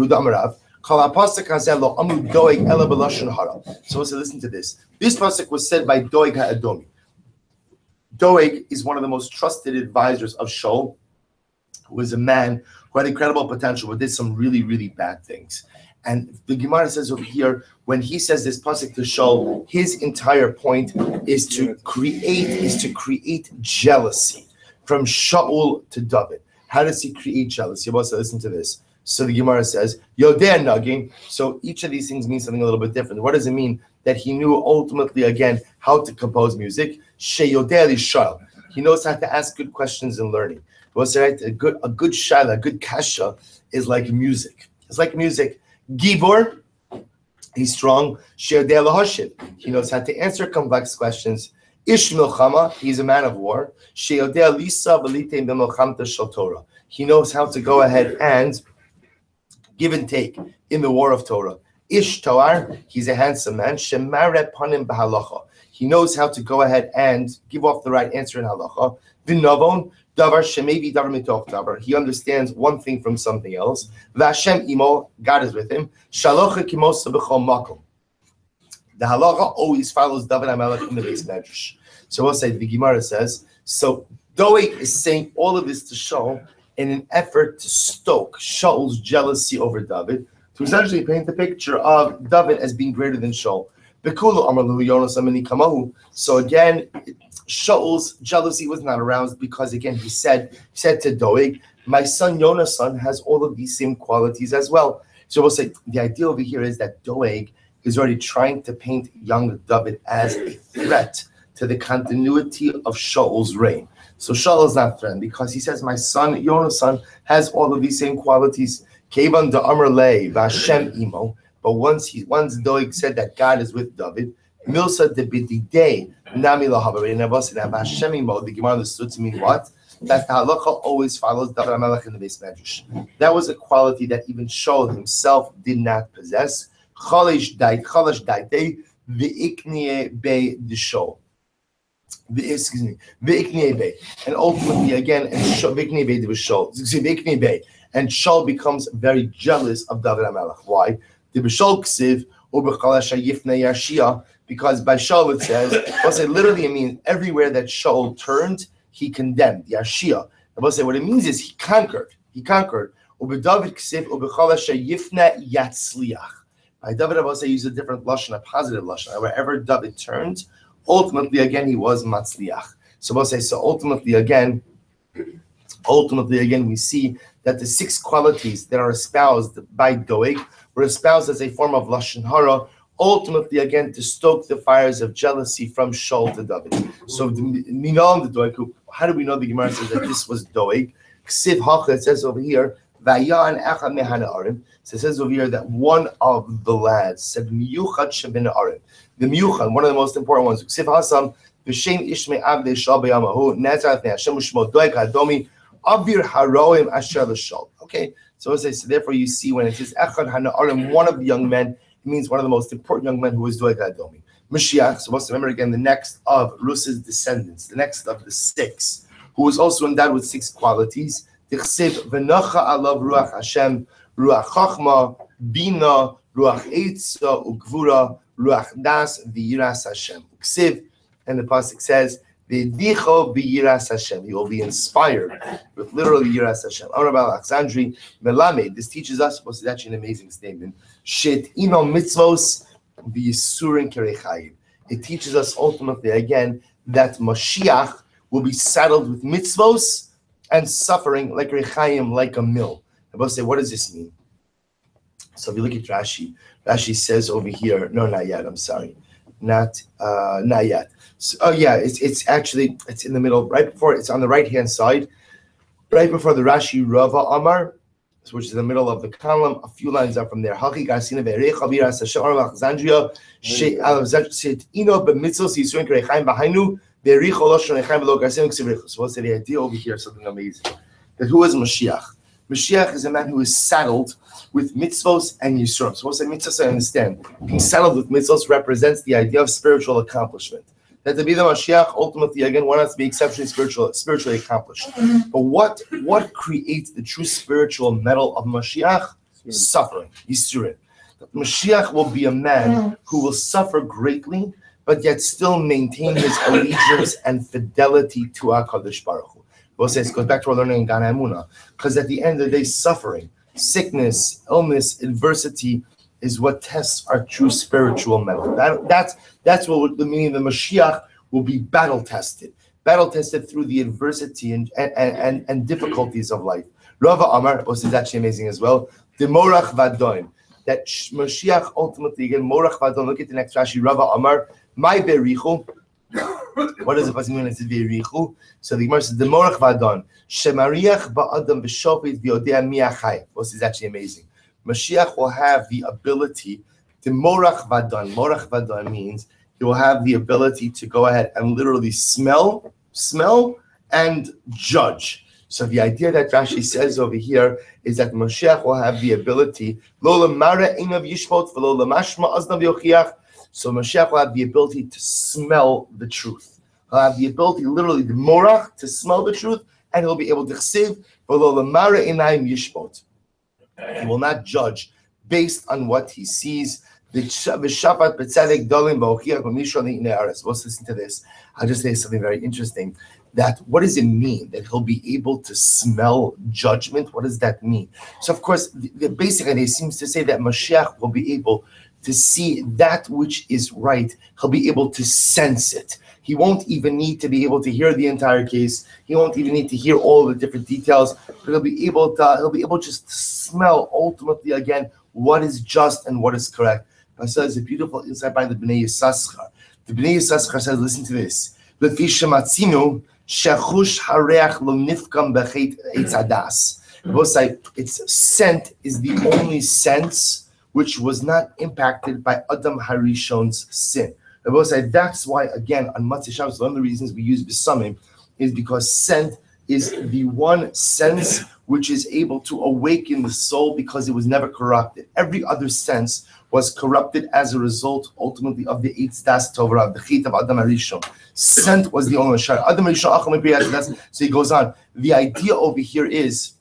to this. This pasuk was said by Doeg HaEdomi. Doeg is one of the most trusted advisors of Shaul, who was a man who had incredible potential, but did some really, really bad things. And the Gemara says over here, when he says this pasuk to Shaul, his entire point is to create jealousy from Shaul to David. How does he create jealousy? Listen to this. So the Gemara says, Yodeh Nagin. So each of these things means something a little bit different. What does it mean? That he knew ultimately, again, how to compose music. She Yodeh Lishal. He knows how to ask good questions in learning. What's right? A good shayla, a good kasha is like music. It's like music. Gibor, he's strong. She Yodeh Lahashib. He knows how to answer complex questions. Ish Milchama, he's a man of war. She Yodeh Lisa Belite B'Milchamta Shel Torah. He knows how to go ahead and give and take in the war of Torah. Ish Toar, he's a handsome man. Shemare panim b'halacha. He knows how to go ahead and give off the right answer in halacha. V'novon davar shemevi davar mitoch davar. He understands one thing from something else. V'Hashem imo, God is with him. Shalocha kimosa b'chol makom. The halacha always follows David HaMelech in the base medrash. So we'll say the Gemara says. So Doeg is saying all of this to show in an effort to stoke Shaul's jealousy over David, to essentially paint the picture of David as being greater than Shaul. So again, Shaul's jealousy was not aroused because again he said to Doeg, my son Yonasan has all of these same qualities as well. So we'll say the idea over here is that Doeg is already trying to paint young David as a threat to the continuity of Shaul's reign. So Shaul is not threatened because he says, my son, Yonasan, has all of these same qualities. Kevan da Amr Le Vashem Imo. But once Doeg said that God is with David, Milsa de Bidide Nami Lahabar and Vashem Imo, the Gemara understood to mean what? That the halacha always follows David HaMelech in the base medrash. That was a quality that even Shaul himself did not possess. Chalash daite v'iknie be the Shaul. And ultimately, again, and Shaul becomes very jealous of David HaMelech. Why? Because by Shaul it says, literally it means everywhere that Shaul turned, he condemned. Yashia. What it means is he conquered. By David use a different lashon, a positive lashon. Wherever David turned, ultimately, again, he was matzliach. So ultimately, again, we see that the 6 qualities that are espoused by Doeg were espoused as a form of lashon hara, ultimately, again, to stoke the fires of jealousy from Shaul to David. So, the Doeg, how do we know the Gemara says that this was Doeg? Ksiv hacha, it says over here, Vayan echad mehana arim. So it says over here that one of the lads said, Miyuchad shebin arim. The Miyuchad, one of the most important ones. Ksiv hasam, v'shem ishmei avdei shal b'yamahu, nezrat ne'ashem u'shmo Doeg hadomi, avir haroim asher l'shal. Okay, so it says, so therefore you see when it says echad hana arim, one of the young men, it means one of the most important young men who was Doeg hadomi. Mashiach, so let's remember again the next of Rus's descendants, the next of the 6, who was also endowed with 6 qualities. Tichsiv v'nacha alav ruach Hashem, ruach chachma, bina, ruach eitza, ugvura, ruach das, v'yiras Hashem. Uksiv, and the pasuk says, v'dicho v'yiras Hashem. He will be inspired with literally yiras Hashem. Amar Rabbi Alexandri Melamed. This teaches us. This is actually an amazing statement. Shet ino mitzvos v'yisurin kerechayim. It teaches us ultimately again that Mashiach will be saddled with mitzvos and suffering like Rechaim, like a mill. I will say, what does this mean? So if you look at Rashi, Rashi says over here, no, not yet. I'm sorry, not yet. So, it's actually in the middle, right before it's on the right hand side, right before the Rashi Rava Amar, which is in the middle of the column. A few lines up from there. Hachi Garsina ve'erecha v'yiras Hashem Alexandria she'ino b'mitzvos yisurin kerechaim b'hainu. So we'll say the idea over here is something amazing. That who is Mashiach? Mashiach is a man who is saddled with mitzvos and yisurim. So we'll say mitzvos, I understand. Being saddled with mitzvos represents the idea of spiritual accomplishment. That to be the Mashiach, ultimately, again, one has to be exceptionally spiritually accomplished. But what creates the true spiritual metal of Mashiach? Suffering, yisurim. Mashiach will be a man who will suffer greatly, but yet still maintain his allegiance and fidelity to HaKadosh Baruch Hu. We'll say it goes back to our learning in Gan Emunah, because at the end of the day, suffering, sickness, illness, adversity is what tests our true spiritual metal. That's what the meaning of the Mashiach will be battle tested. battle tested through the adversity and difficulties of life. Rava Amar, this is actually amazing as well. The Morach Vadon, that Mashiach ultimately, again, Morach Vadon, look at the next Rashi, Rava Amar, my Berichu. What does the pasuk mean when it says Berichu? So the Gemara says, the Morach Vadon, Shemariach Ba'adam B'shofet V'yodea Miachai. This is actually amazing. Mashiach will have the ability, the Morach Vadon means he will have the ability to go ahead and literally smell, and judge. So the idea that Rashi says over here is that Mashiach will have the ability, so Mashiach will have the ability to smell the truth. He'll have the ability, literally, the Morach, to smell the truth, and he'll be able to chsiv, he will not judge based on what he sees. Let's listen to this. I'll just say something very interesting. That what does it mean that he'll be able to smell judgment? What does that mean? So of course, the basic idea seems to say that Mashiach will be able to see that which is right. He'll be able to sense it. He won't even need to be able to hear the entire case. He won't even need to hear all the different details. But he'll be able just to smell ultimately again what is just and what is correct. So there's a beautiful insight by the Bnei Yissaschar. The Bnei Yissaschar says, listen to this. Both sides, its scent is the only sense which was not impacted by Adam Harishon's sin. Both sides, that's why, again, on Matzah Shabbos, one of the reasons we use B'samim is because scent is the one sense which is able to awaken the soul because it was never corrupted. Every other sense was corrupted as a result, ultimately, of the Eitz Das Torah, the Chit of Adam Harishon. Scent was the only one. Adam Harishon, so he goes on. The idea over here is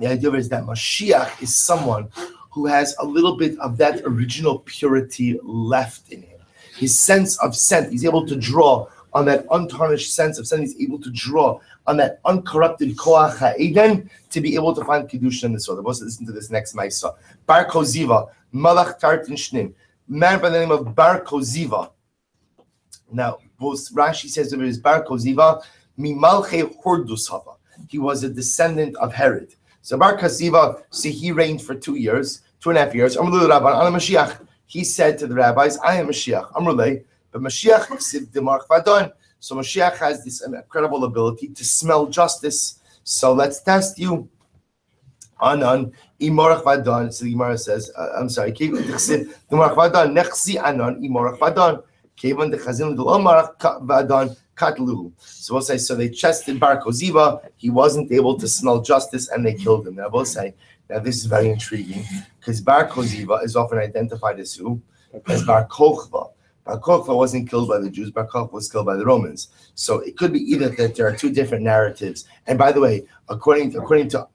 that Mashiach is someone who has a little bit of that original purity left in him. His sense of scent, he's able to draw on that untarnished sense of scent. He's able to draw on that uncorrupted koach ha'eden to be able to find kedusha in the soul. Let's listen to this next ma'isa. Bar Koziva, Malach Tartin Shnim, man by the name of Bar Koziva. Now, both Rashi says there is Bar Koziva, Mimalche Hordus Hava. He was a descendant of Herod. So Bar Koziva, see, he reigned for 2.5 years. He said to the rabbis, I am Mashiach. Amrulay, but Mashiach siv demarch vadon. So Mashiach has this incredible ability to smell justice. So let's test you. Anan imorach vadon. So the Gemara says, I'm sorry. Kevan dechsiv demarch vadon nechsi anan imorach vadon. Kevan dechazim delomarach vadon katluhu. So we'll say, so they tested Bar Koziva. He wasn't able to smell justice, and they killed him. Now we'll say, now this is very intriguing because Bar Koziva is often identified as who? As Bar Kochva. Bar Kochva wasn't killed by the Jews. Bar Kochva was killed by the Romans. So it could be either that there are two different narratives. And by the way, according to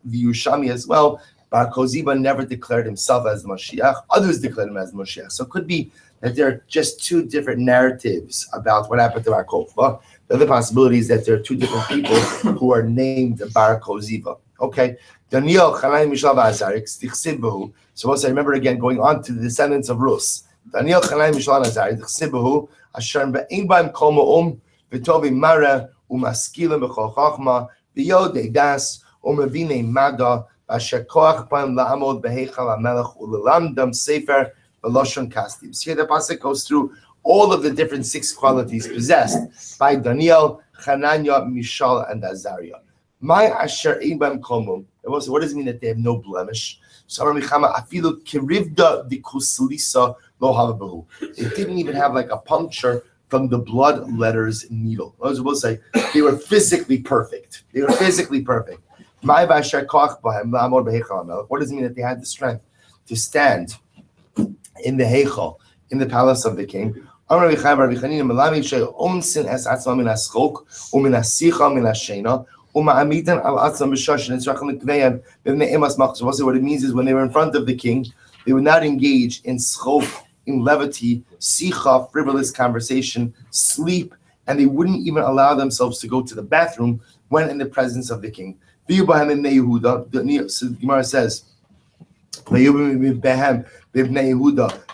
the Yushami as well, Bar Koziva never declared himself as the Mashiach. Others declared him as the Mashiach. So it could be that there are just two different narratives about what happened to Bar Kochva. The other possibility is that there are two different people who are named Bar Koziva. Okay. Daniel Chanai Mishav Azarik Stichsibahu. So also remember again going on to the descendants of Rus. Daniel Chanai Mishav Azarik Stichsibahu Asher Be'in Baim Kol Ma'um V'Tovi Mara Umaskila B'Chol Chachma V'Yodei Das Umavine Mada Asher Koach Baim La'amod B'Heichal HaMelech U'Lelamdam Sefer V'Loshon Kastim. So here the pasuk goes through all of the different 6 qualities possessed by Daniel, Hananiah, Mishael, and Azariah. My Asher Ein Baim Kol Ma'um. What does it mean that they have no blemish? So it didn't even have like a puncture from the blood letters needle. I was supposed to say they were physically perfect. What does it mean that they had the strength to stand in the Heichal, in the palace of the king? So what it means is when they were in front of the king, they would not engage in schok, in levity, sicha, frivolous conversation, sleep, and they wouldn't even allow themselves to go to the bathroom when in the presence of the king. So the Gemara says,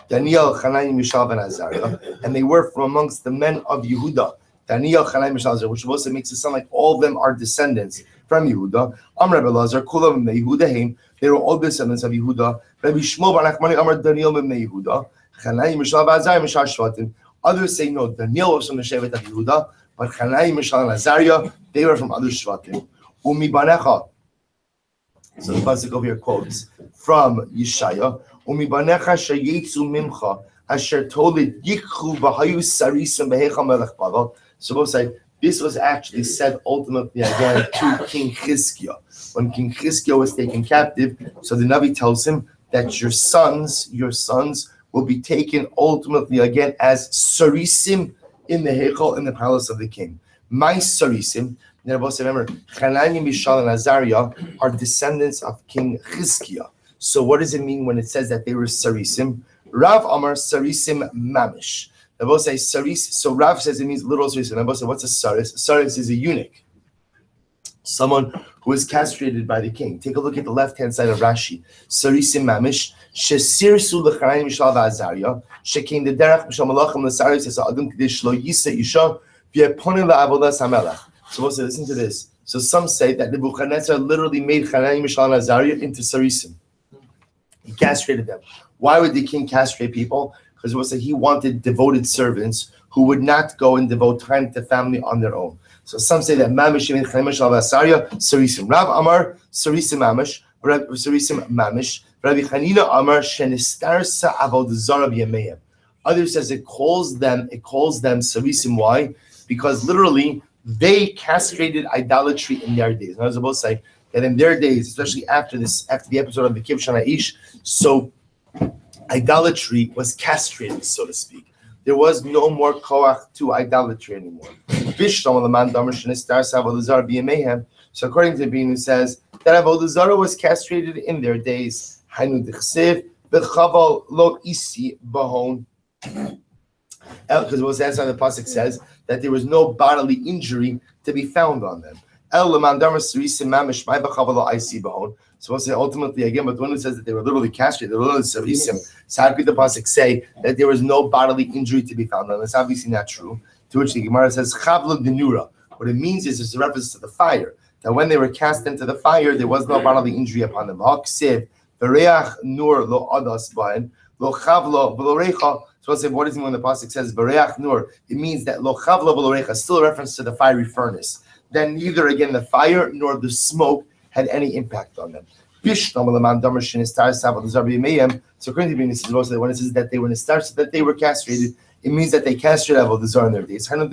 Daniel, Hananiah, Mishael, and Azariah, and they were from amongst the men of Yehuda. Daniel, Chanai, Mishal, Azariah, which also makes it sound like all of them are descendants from Yehuda. Amr Rabbi Lazar, Kulam Mibnei Yehuda, they were all descendants of Yehuda. Rabbi Shmuel Bar Nachmani, Amr Daniel Mibnei Yehuda, Chanai, Mishal, Azariah, Mishal Shvatim. Others say no, Daniel was from the Shevet of Yehuda, but Chanai, Mishal, and Azariah, they were from other Shvatim. Umi Banecha. So the pasuk over here quotes from Yeshaya, Umi Banecha sheyetzu mimcha asher told yikhu v'hayu sarisim behecha melech bava. So both say this was actually said ultimately again to King Chizkiah. When King Chizkiah was taken captive, so the Navi tells him that your sons will be taken ultimately again as sarisim in the Heichal, in the palace of the king. My sarisim, remember, Hanani, Mishal, and Azariah are descendants of King Chizkiah. So what does it mean when it says that they were sarisim? Rav Amar sarisim mamish. They both say saris. So Rav says it means little sarisim. They both say, what's a saris? A saris is a eunuch, someone who is castrated by the king. Take a look at the left-hand side of Rashi. Sarisim mamish shesirsu l'chanani mishal v'Azariah shekein the derech mishal malachim l'saris es adam k'dish lo yisa isha v'yeponim la'avodas hamelach. So listen to this. So some say that Nebuchadnezzar literally made Hanani, Mishael, and Azariah into sarisim. He castrated them. Why would the king castrate people? Because it was that he wanted devoted servants who would not go and devote time to family on their own. So some say that Mamish made Hanani, Mishael, and Azariah sarisim. Rav Amar sarisim mamish, sarisim mamish. Rabbi Chanina Amar shenistarsa avodazara b'yameim. Others says it calls them sarisim. Why? Because literally they castrated idolatry in their days. And I was about to say that in their days, especially after the episode of the Kivshan Aish, so idolatry was castrated, so to speak. There was no more koach to idolatry anymore. So according to Binu says that Avodah Zarah was castrated in their days. Because what that's how the pasuk says that there was no bodily injury to be found on them. So ultimately again, but when it says that they were literally castrated, they were literally sarisim. So how could the pasuk say that there was no bodily injury to be found on them? That's obviously not true. To which the Gemara says chavla denura. What it means is it's a reference to the fire. That when they were cast into the fire, there was no bodily injury upon them. Nur lo adas bain lo chavla v'lo recha. So I say, what does it mean when the pasuk says "Bareach Nur"? It means that lo chavla v'lo recha, still a reference to the fiery furnace. Then neither again the fire nor the smoke had any impact on them. So according to Bnei Yisrael, when it says that they were nistar, that they were castrated, it means that they castrated Avodah Zarah in their days. So according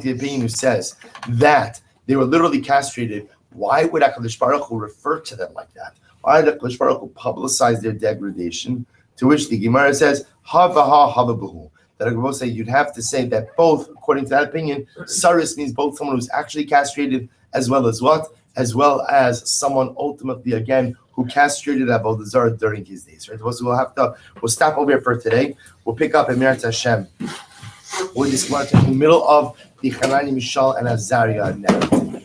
to the opinion who says that they were literally castrated, why would HaKadosh Baruch Hu refer to them like that? Why did HaKadosh Baruch Hu publicize their degradation? To which the Gemara says, Havaha Havabuhu. That HaKadosh say you'd have to say that both, according to that opinion, Saris means both someone who's actually castrated as well as what? As well as someone ultimately again who castrated Avodah Zarah during his days. Right? So we'll stop over here for today. We'll pick up Emirat Hashem. We're just in the middle of the Hanani, Mishal, and Azariah narrative.